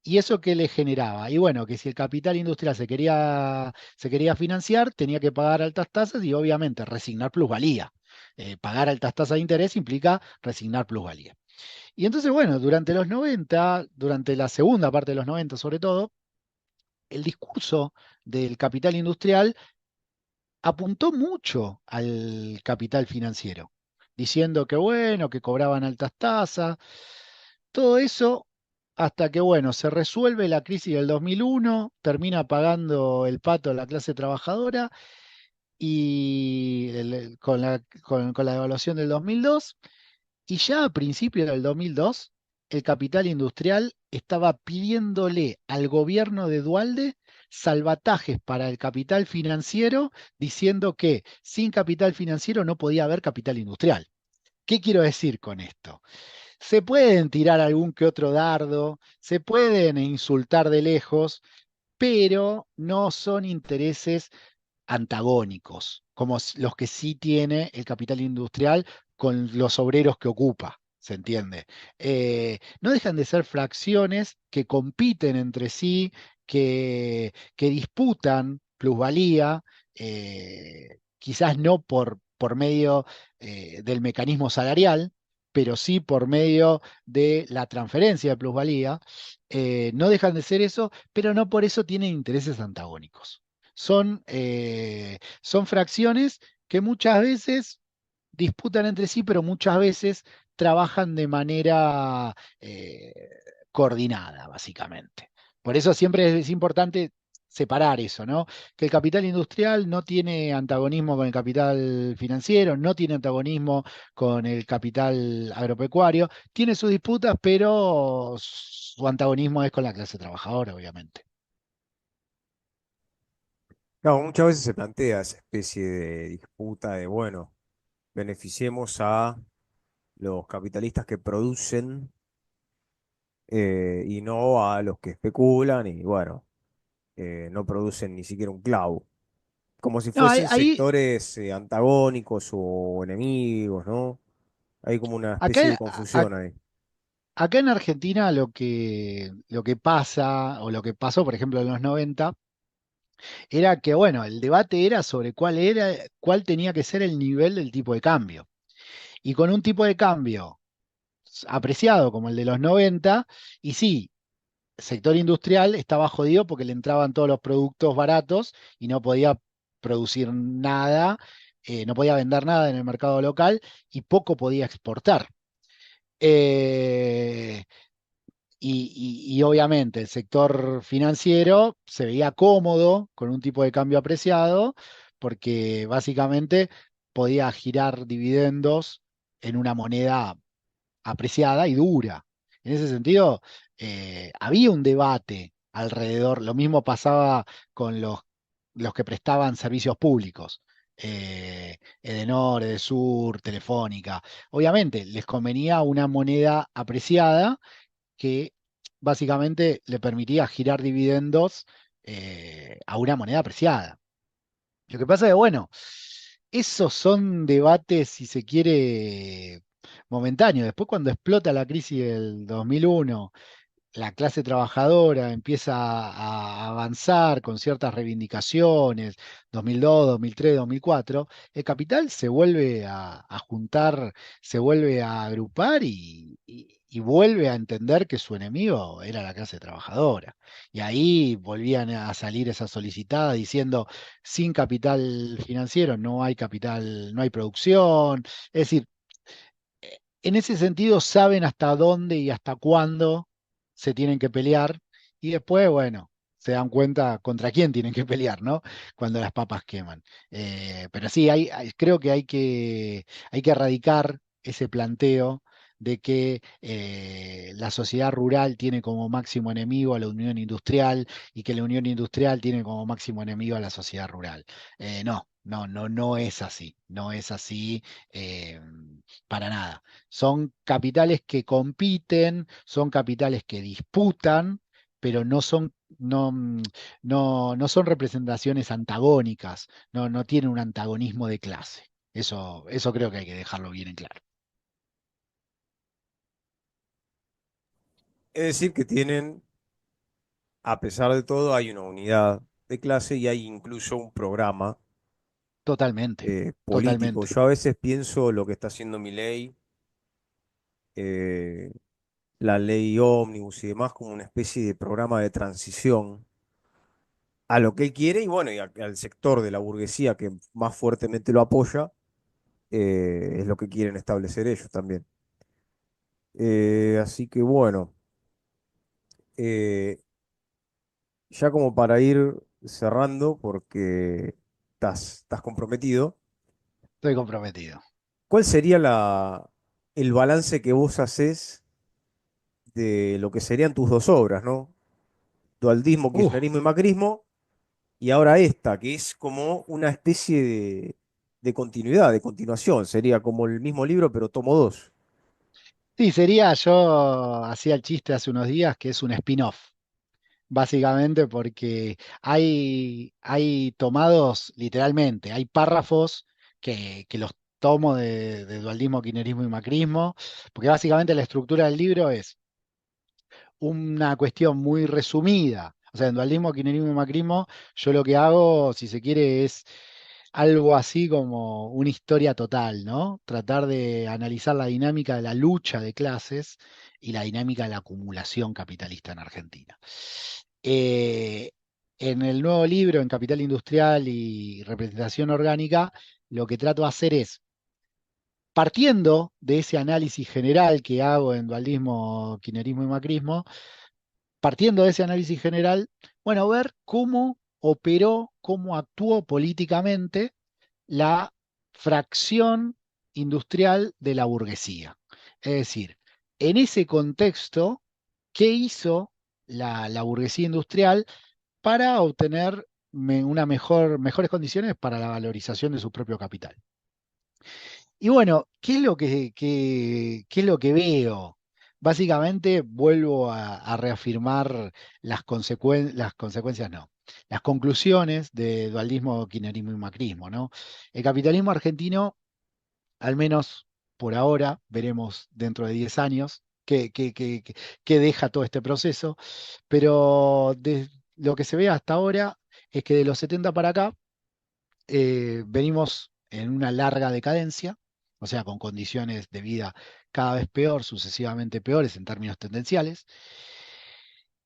¿Y eso qué le generaba? Y bueno, que si el capital industrial se quería financiar, tenía que pagar altas tasas y obviamente resignar plusvalía. Pagar altas tasas de interés implica resignar plusvalía. Y entonces, bueno, durante los 90, durante la segunda parte de los 90 sobre todo, el discurso del capital industrial apuntó mucho al capital financiero, diciendo que bueno, que cobraban altas tasas, todo eso hasta que bueno, se resuelve la crisis del 2001, termina pagando el pato a la clase trabajadora y con la devaluación del 2002 y ya a principios del 2002 el capital industrial estaba pidiéndole al gobierno de Dualde salvatajes para el capital financiero, diciendo que sin capital financiero no podía haber capital industrial. ¿Qué quiero decir con esto? Se pueden tirar algún que otro dardo, se pueden insultar de lejos, pero no son intereses antagónicos, como los que sí tiene el capital industrial con los obreros que ocupa, ¿se entiende? No dejan de ser fracciones que compiten entre sí, que disputan plusvalía, quizás no por medio del mecanismo salarial, pero sí por medio de la transferencia de plusvalía. No dejan de ser eso, pero no por eso tienen intereses antagónicos. Son fracciones que muchas veces disputan entre sí, pero muchas veces trabajan de manera coordinada, básicamente. Por eso siempre es importante separar eso, ¿no? Que el capital industrial no tiene antagonismo con el capital financiero, no tiene antagonismo con el capital agropecuario, tiene sus disputas, pero su antagonismo es con la clase trabajadora, obviamente. Claro, muchas veces se plantea esa especie de disputa de, bueno, beneficiemos a los capitalistas que producen y no a los que especulan y, bueno, no producen ni siquiera un clavo. Como si No, fuesen sectores antagónicos o enemigos, ¿no? Hay como una especie de acá, confusión ahí. acá en Argentina lo que pasa, o lo que pasó, por ejemplo, en los 90 era que, bueno, el debate era sobre cuál tenía que ser el nivel del tipo de cambio. Y con un tipo de cambio apreciado como el de los 90 y sí, el sector industrial estaba jodido porque le entraban todos los productos baratos y no podía producir nada, no podía vender nada en el mercado local y poco podía exportar. Eh, y obviamente el sector financiero se veía cómodo con un tipo de cambio apreciado porque básicamente podía girar dividendos en una moneda apreciada y dura. En ese sentido, había un debate alrededor, lo mismo pasaba con los que prestaban servicios públicos. Edenor, Edesur, Telefónica. Obviamente les convenía una moneda apreciada que básicamente le permitía girar dividendos a una moneda apreciada. Lo que pasa es que, bueno, esos son debates, si se quiere, momentáneos. Después, cuando explota la crisis del 2001, la clase trabajadora empieza a avanzar con ciertas reivindicaciones, 2002, 2003, 2004, el capital se vuelve a juntar, se vuelve a agrupar y vuelve a entender que su enemigo era la clase trabajadora. Y ahí volvían a salir esas solicitadas diciendo, sin capital financiero no hay capital, no hay producción. Es decir, en ese sentido saben hasta dónde y hasta cuándo se tienen que pelear y después, bueno, se dan cuenta contra quién tienen que pelear, ¿no? Cuando las papas queman. Pero sí, creo que hay que erradicar ese planteo de que la sociedad rural tiene como máximo enemigo a la unión industrial y que la unión industrial tiene como máximo enemigo a la sociedad rural. No, no, no, no es así, no es así para nada. Son capitales que compiten, son capitales que disputan, pero no son representaciones antagónicas, no tienen un antagonismo de clase. Eso creo que hay que dejarlo bien en claro. Es decir, que tienen, a pesar de todo, hay una unidad de clase y hay incluso un programa Totalmente, político. totalmente. Yo a veces pienso lo que está haciendo Milei, eh, la ley ómnibus y demás, como una especie de programa de transición a lo que él quiere y bueno, al sector de la burguesía que más fuertemente lo apoya, es lo que quieren establecer ellos también. Así que bueno, eh, ya como para ir cerrando, porque estás comprometido, Estoy comprometido. ¿cuál sería el balance que vos haces de lo que serían tus dos obras, ¿no? Dualdismo, Uh, kirchnerismo y macrismo, y ahora esta, que es como una especie de continuidad, de continuación, sería como el mismo libro, pero tomo dos. Sí, sería, yo hacía el chiste hace unos días que es un spin-off, básicamente porque hay tomados literalmente, hay párrafos que los tomo de dualismo, kirchnerismo y macrismo, porque básicamente la estructura del libro es una cuestión muy resumida. O sea, en dualismo, kirchnerismo y macrismo, yo lo que hago, si se quiere, es algo así como una historia total, ¿no? Tratar de analizar la dinámica de la lucha de clases y la dinámica de la acumulación capitalista en Argentina. Eh, en el nuevo libro, en Capital Industrial y Representación Orgánica, lo que trato de hacer es, partiendo de ese análisis general que hago en dualismo, kirchnerismo y macrismo, partiendo de ese análisis general, bueno, ver cómo operó, cómo actuó políticamente la fracción industrial de la burguesía. Es decir, en ese contexto, ¿qué hizo la burguesía industrial para obtener mejores condiciones para la valorización de su propio capital? Y bueno, ¿qué es lo qué es lo que veo? Básicamente vuelvo a reafirmar las consecuencias, no, las conclusiones de dualismo, kirchnerismo y macrismo, ¿no? El capitalismo argentino, al menos por ahora, veremos dentro de 10 años qué deja todo este proceso, pero lo que se ve hasta ahora es que de los 70 para acá, venimos en una larga decadencia, o sea, con condiciones de vida cada vez peor, sucesivamente peores en términos tendenciales,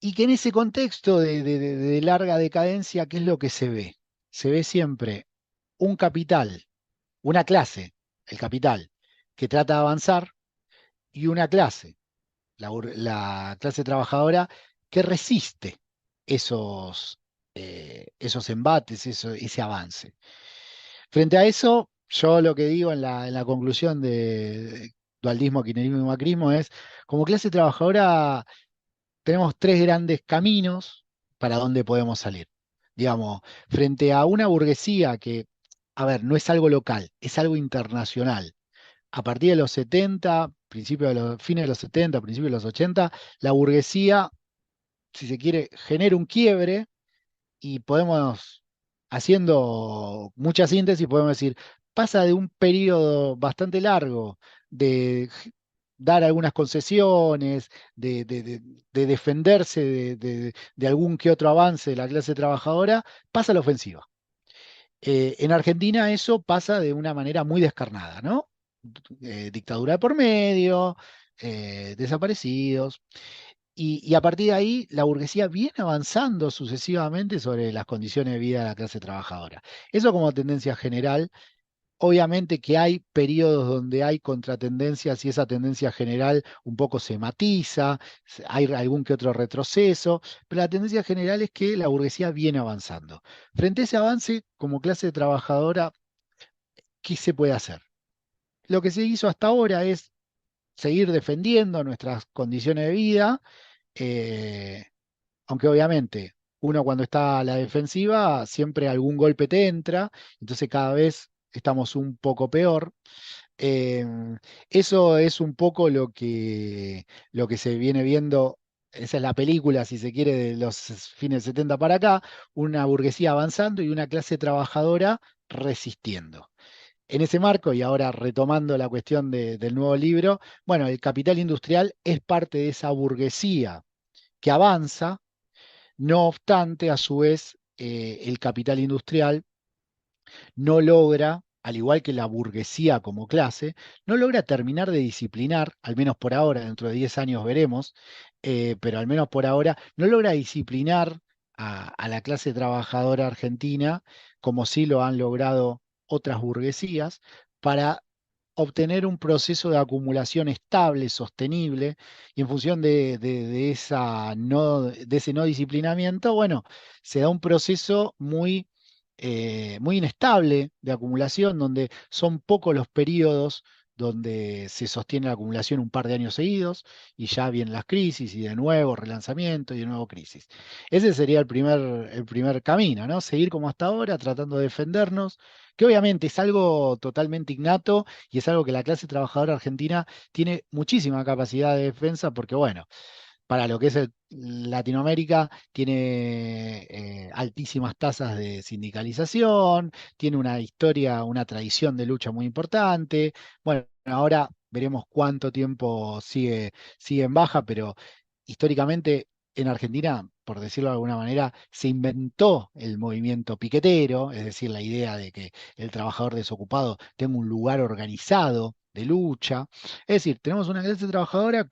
y que en ese contexto de larga decadencia, ¿qué es lo que se ve? Se ve siempre un capital, una clase, el capital, que trata de avanzar, y una clase, la clase trabajadora, que resiste esos, esos embates, ese avance. Frente a eso, yo lo que digo en la conclusión de dualismo, kirchnerismo y macrismo es, como clase trabajadora tenemos tres grandes caminos para dónde podemos salir. Digamos, frente a una burguesía que, a ver, no es algo local, es algo internacional. A partir de los 70, principios de los fines de los 70, principios de los 80, la burguesía, si se quiere, genera un quiebre y podemos, haciendo mucha síntesis, podemos decir, pasa de un periodo bastante largo de dar algunas concesiones, de defenderse de algún que otro avance de la clase trabajadora, pasa a la ofensiva. En Argentina eso pasa de una manera muy descarnada, ¿no? Dictadura de por medio, desaparecidos. Y a partir de ahí, la burguesía viene avanzando sucesivamente sobre las condiciones de vida de la clase trabajadora. Eso como tendencia general. Obviamente que hay periodos donde hay contratendencias y esa tendencia general un poco se matiza, hay algún que otro retroceso, pero la tendencia general es que la burguesía viene avanzando. Frente a ese avance, como clase trabajadora, ¿qué se puede hacer? Lo que se hizo hasta ahora es seguir defendiendo nuestras condiciones de vida, eh, aunque obviamente uno cuando está a la defensiva siempre algún golpe te entra, entonces cada vez estamos un poco peor. Em, Eso es un poco lo que se viene viendo, esa es la película, si se quiere, de los fines 70 para acá, una burguesía avanzando y una clase trabajadora resistiendo. En ese marco, y ahora retomando la cuestión del nuevo libro, bueno, el capital industrial es parte de esa burguesía que avanza, no obstante, a su vez, el capital industrial no logra, al igual que la burguesía como clase, no logra terminar de disciplinar, al menos por ahora, dentro de 10 años veremos, pero al menos por ahora, no logra disciplinar a la clase trabajadora argentina como sí lo han logrado otras burguesías para obtener un proceso de acumulación estable, sostenible, y en función de ese no disciplinamiento, bueno, se da un proceso muy inestable de acumulación, donde son pocos los periodos donde se sostiene la acumulación un par de años seguidos y ya vienen las crisis y de nuevo relanzamiento y de nuevo crisis. Ese sería el primer camino, ¿no? Seguir como hasta ahora, tratando de defendernos, que obviamente es algo totalmente innato y es algo que la clase trabajadora argentina tiene muchísima capacidad de defensa porque, bueno, para lo que es Latinoamérica, tiene altísimas tasas de sindicalización, tiene una historia, una tradición de lucha muy importante. Bueno, ahora veremos cuánto tiempo sigue en baja, pero históricamente en Argentina, por decirlo de alguna manera, se inventó el movimiento piquetero, es decir, la idea de que el trabajador desocupado tenga un lugar organizado de lucha. Es decir, tenemos una clase trabajadora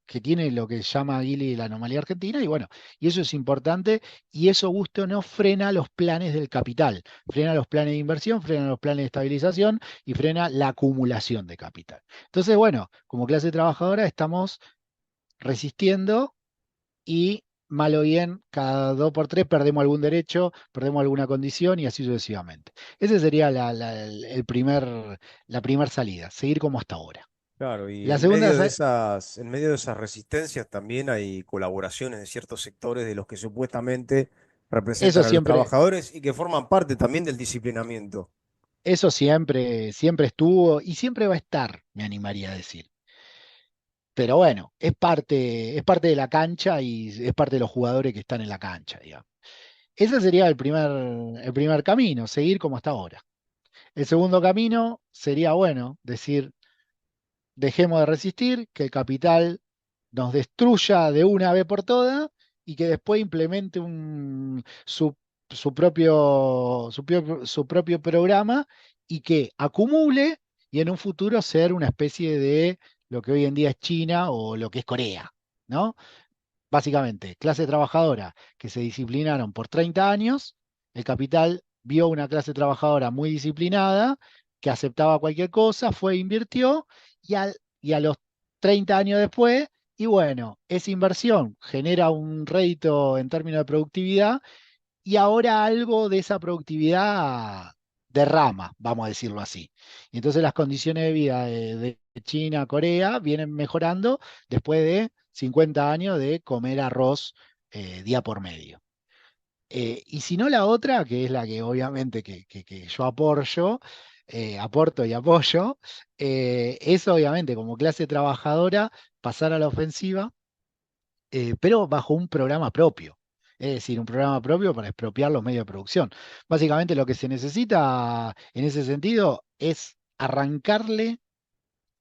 que tiene lo que llama Gili la anomalía argentina, y bueno, y eso es importante, y eso, guste o no, frena los planes del capital, frena los planes de inversión, frena los planes de estabilización y frena la acumulación de capital. Entonces, bueno, como clase trabajadora estamos resistiendo y mal o bien, cada dos por tres perdemos algún derecho, perdemos alguna condición y así sucesivamente. Ese sería la primer salida, seguir como hasta ahora. Claro, y La segunda, en medio de esas resistencias también hay colaboraciones de ciertos sectores de los que supuestamente eso representan a los siempre, trabajadores y que forman parte también del disciplinamiento. eso siempre estuvo y siempre va a estar, me animaría a decir. Pero bueno, es parte de la cancha y es parte de los jugadores que están en la cancha, digamos. Ese sería el primer camino, seguir como hasta ahora. El segundo camino sería, bueno, decir, dejemos de resistir, que el capital nos destruya de una vez por todas y que después implemente su propio programa y que acumule y en un futuro ser una especie de lo que hoy en día es China o lo que es Corea, ¿no? Básicamente, clase trabajadora que se disciplinaron por 30 años, el capital vio una clase trabajadora muy disciplinada, que aceptaba cualquier cosa, fue, invirtió, y a los 30 años después, y bueno, esa inversión genera un rédito en términos de productividad, y ahora algo de esa productividad derrama, vamos a decirlo así. Y entonces las condiciones de vida de China, Corea, vienen mejorando después de 50 años de comer arroz día por medio. Y si no la otra, que es la que obviamente que yo aporto y apoyo, es obviamente como clase trabajadora pasar a la ofensiva, pero bajo un programa propio. Es decir, un programa propio para expropiar los medios de producción. Básicamente lo que se necesita en ese sentido es arrancarle,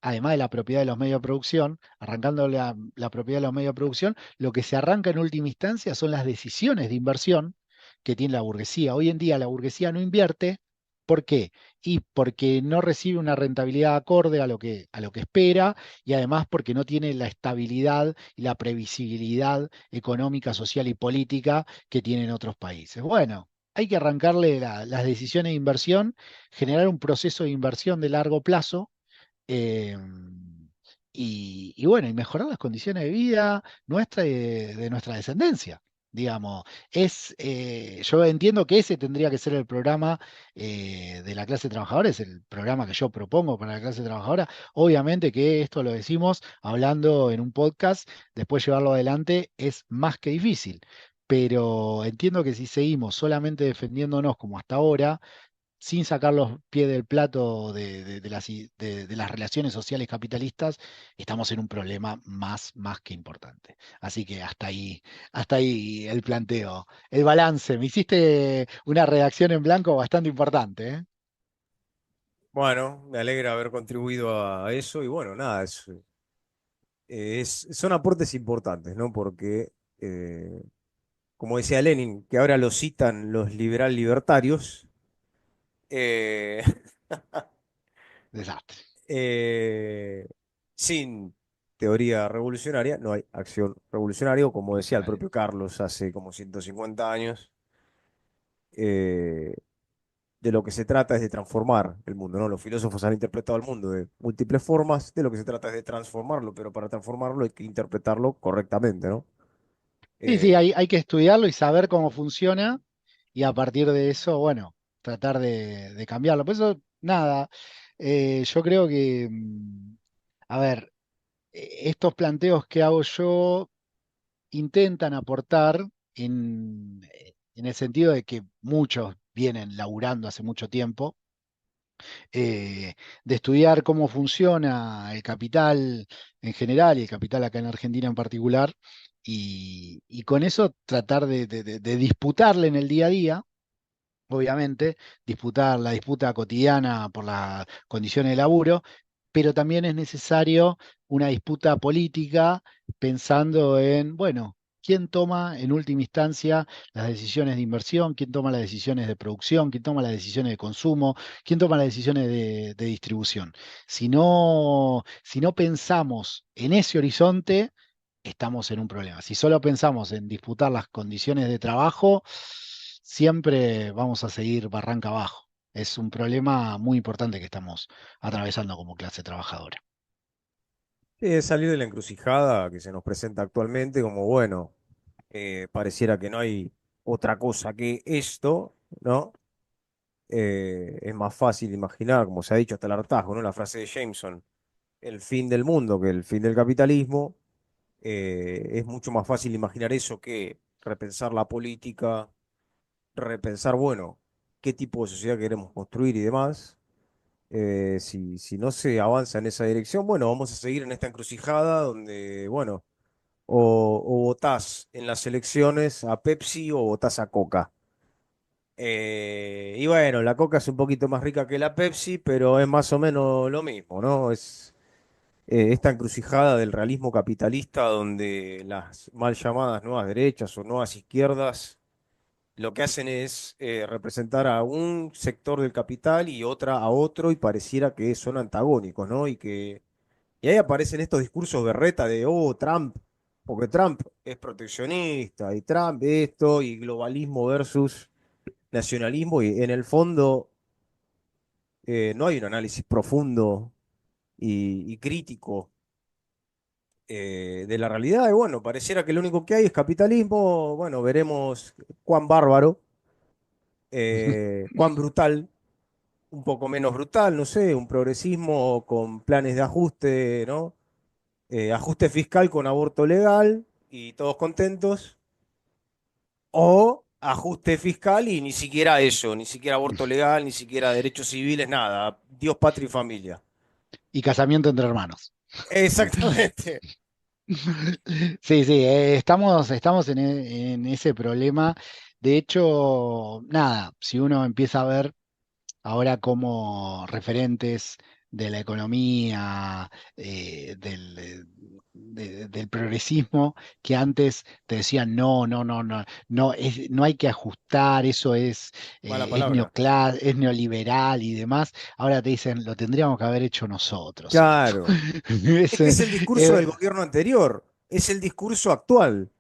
además de la propiedad de los medios de producción, arrancando la propiedad de los medios de producción, lo que se arranca en última instancia son las decisiones de inversión que tiene la burguesía. Hoy en día la burguesía no invierte. ¿Por qué? Y porque no recibe una rentabilidad acorde a lo que espera y además porque no tiene la estabilidad y la previsibilidad económica, social y política que tienen otros países. Bueno, hay que arrancarle las decisiones de inversión, generar un proceso de inversión de largo plazo, eh, y bueno, y mejorar las condiciones de vida nuestra y de nuestra descendencia. Digamos, yo entiendo que ese tendría que ser el programa de la clase trabajadora, es el programa que yo propongo para la clase trabajadora. Obviamente que esto lo decimos hablando en un podcast, después llevarlo adelante es más que difícil, pero entiendo que si seguimos solamente defendiéndonos como hasta ahora, sin sacar los pies del plato de las relaciones sociales capitalistas, estamos en un problema más que importante. Así que hasta ahí el planteo. El balance, me hiciste una redacción en blanco bastante importante, ¿eh? Bueno, me alegra haber contribuido a eso y bueno, nada, son aportes importantes, ¿no? Porque, como decía Lenin, que ahora lo citan los liberal libertarios, eh, Desastre. eh, sin teoría revolucionaria no hay acción revolucionaria, o como decía el propio Carlos hace como 150 años, eh, de lo que se trata es de transformar el mundo, ¿no? Los filósofos han interpretado el mundo de múltiples formas, de lo que se trata es de transformarlo, pero para transformarlo hay que interpretarlo correctamente, ¿no? Sí, sí, Eh, hay que estudiarlo y saber cómo funciona y a partir de eso, bueno, tratar de cambiarlo. Por eso, nada. Yo creo que, a ver, estos planteos que hago yo intentan aportar en el sentido de que muchos vienen laburando hace mucho tiempo, de estudiar cómo funciona el capital en general y el capital acá en Argentina en particular, y con eso tratar de disputarle en el día a día, obviamente, disputar la disputa cotidiana por las condiciones de laburo, pero también es necesario una disputa política pensando en, bueno, quién toma en última instancia las decisiones de inversión, quién toma las decisiones de producción, quién toma las decisiones de consumo, quién toma las decisiones de distribución. Si no pensamos en ese horizonte, estamos en un problema. Si solo pensamos en disputar las condiciones de trabajo, siempre vamos a seguir barranca abajo. Es un problema muy importante que estamos atravesando como clase trabajadora. Sí, es salir de la encrucijada que se nos presenta actualmente como, bueno, pareciera que no hay otra cosa que esto, ¿no? Es más fácil imaginar, como se ha dicho hasta el hartazgo, ¿no? La frase de Jameson, el fin del mundo que el fin del capitalismo. Es mucho más fácil imaginar eso que repensar la política, repensar, bueno, qué tipo de sociedad queremos construir y demás. Si no se avanza en esa dirección, bueno, vamos a seguir en esta encrucijada donde, bueno, o votás en las elecciones a Pepsi o votás a Coca. Y bueno, la Coca es un poquito más rica que la Pepsi, pero es más o menos lo mismo, ¿no? Es esta encrucijada del realismo capitalista donde las mal llamadas nuevas derechas o nuevas izquierdas lo que hacen es representar a un sector del capital y otra a otro y pareciera que son antagónicos, ¿no? Y ahí aparecen estos discursos berreta de, oh, Trump, porque Trump es proteccionista y Trump esto y globalismo versus nacionalismo y en el fondo no hay un análisis profundo y crítico de la realidad. Y bueno, pareciera que lo único que hay es capitalismo. Bueno, veremos cuán bárbaro, cuán brutal, un poco menos brutal, no sé, un progresismo con planes de ajuste, ¿no? Ajuste fiscal con aborto legal y todos contentos. O ajuste fiscal y ni siquiera eso, ni siquiera aborto legal, ni siquiera derechos civiles, nada. Dios, patria y familia. Y casamiento entre hermanos. Exactamente. Sí, sí, estamos en ese problema. De hecho, nada, si uno empieza a ver ahora como referentes de la economía, del progresismo, que antes te decían, no, no, no, no, no, no hay que ajustar, eso Mala es palabra. es neoliberal y demás. Ahora te dicen, lo tendríamos que haber hecho nosotros esto. Claro. Es Es, que es el discurso del eh, gobierno anterior, es el discurso actual.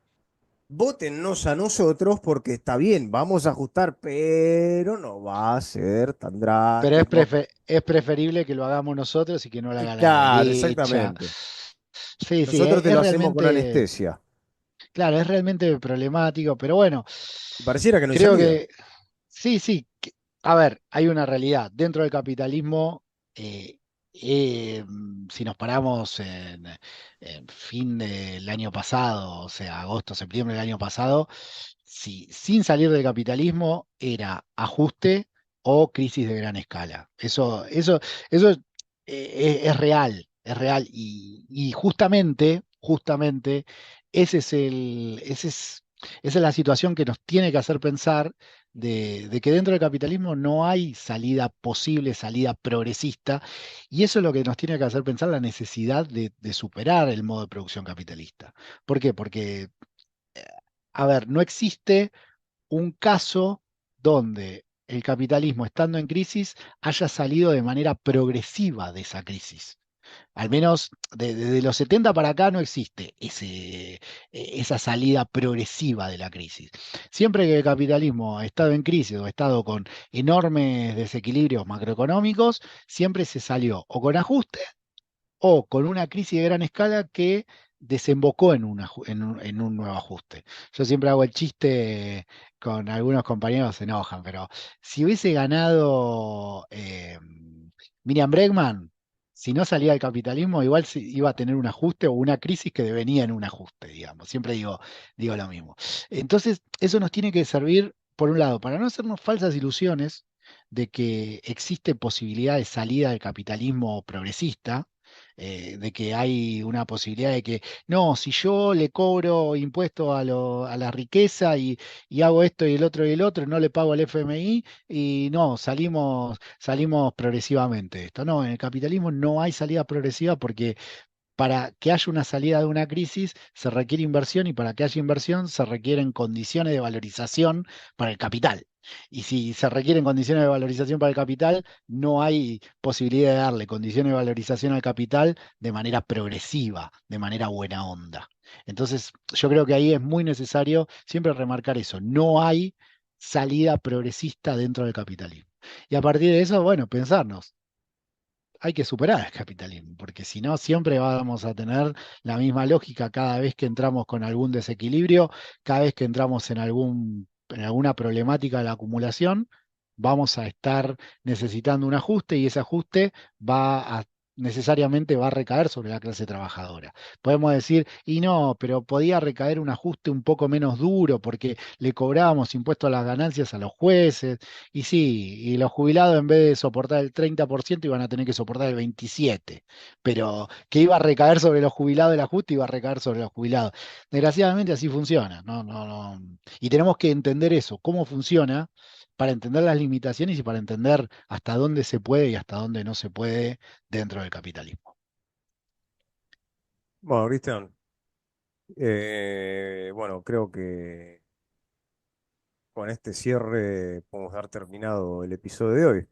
Vótennos a nosotros porque está bien, vamos a ajustar, pero no va a ser tan pero drástico. es preferible que lo hagamos nosotros y que no lo haga la Claro, derecha. exactamente. Sí, sí, Nosotros te es lo hacemos con realmente, anestesia. claro, es realmente problemático, pero bueno, Y pareciera que no hay creo salida. que sí, sí. A ver, hay una realidad. Dentro del capitalismo, eh, si nos paramos en fin del año pasado, o sea, agosto, septiembre del año pasado, si, sin salir del capitalismo era ajuste o crisis de gran escala. Eso es real, es real. Y justamente, ese es el, ese es, esa es la situación que nos tiene que hacer pensar de que dentro del capitalismo no hay salida posible, salida progresista, y eso es lo que nos tiene que hacer pensar la necesidad de superar el modo de producción capitalista. ¿Por qué? Porque, a ver, no existe un caso donde el capitalismo, estando en crisis, haya salido de manera progresiva de esa crisis. Al menos desde los 70 para acá no existe esa salida progresiva de la crisis. Siempre que el capitalismo ha estado en crisis o ha estado con enormes desequilibrios macroeconómicos, siempre se salió o con ajuste o con una crisis de gran escala que desembocó en un nuevo ajuste. Yo siempre hago el chiste con algunos compañeros, se enojan, pero si hubiese ganado Miriam Bregman, si no salía del capitalismo, igual iba a tener un ajuste o una crisis que devenía en un ajuste, digamos. Siempre digo lo mismo. Entonces, eso nos tiene que servir, por un lado, para no hacernos falsas ilusiones de que existe posibilidad de salida del capitalismo progresista, de que hay una posibilidad de que, no, si yo le cobro impuestos a la riqueza y hago esto y el otro, no le pago al FMI y no, salimos progresivamente de esto. No, en el capitalismo no hay salida progresiva porque para que haya una salida de una crisis se requiere inversión y para que haya inversión se requieren condiciones de valorización para el capital. Y si se requieren condiciones de valorización para el capital, no hay posibilidad de darle condiciones de valorización al capital de manera progresiva, de manera buena onda. Entonces, yo creo que ahí es muy necesario siempre remarcar eso. No hay salida progresista dentro del capitalismo. Y a partir de eso, bueno, pensarnos hay que superar el capitalismo, porque si no, siempre vamos a tener la misma lógica cada vez que entramos con algún desequilibrio, cada vez que entramos en alguna problemática de la acumulación, vamos a estar necesitando un ajuste y ese ajuste va a necesariamente va a recaer sobre la clase trabajadora. Podemos decir, y no, pero podía recaer un ajuste un poco menos duro porque le cobrábamos impuestos a las ganancias a los jueces, y sí, y los jubilados en vez de soportar el 30% iban a tener que soportar el 27%, pero que iba a recaer sobre los jubilados el ajuste, iba a recaer sobre los jubilados. Desgraciadamente así funciona, no, no, no. Y tenemos que entender eso, cómo funciona, para entender las limitaciones y para entender hasta dónde se puede y hasta dónde no se puede dentro del capitalismo. Bueno, Cristian, bueno, creo que con este cierre podemos dar terminado el episodio de hoy.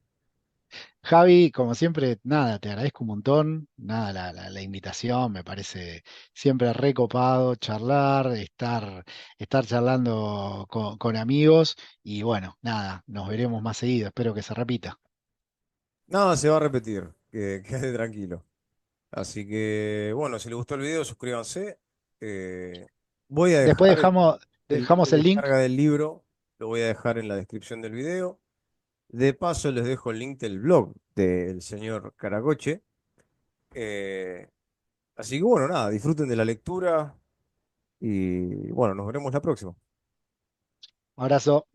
Javi, como siempre, nada, te agradezco un montón, nada, la invitación, me parece siempre recopado charlar, estar charlando con amigos y bueno, nada, nos veremos más seguido, espero que se repita. Nada se va a repetir, que quede tranquilo. Así que, bueno, si les gustó el video, suscríbanse. Eh, voy a Después dejar el link de dejamos el link. descarga del libro, lo voy a dejar en la descripción del video. De paso, les dejo el link del blog del señor Caracoche. Eh, así que, bueno, nada, disfruten de la lectura y, bueno, nos veremos la próxima. Abrazo.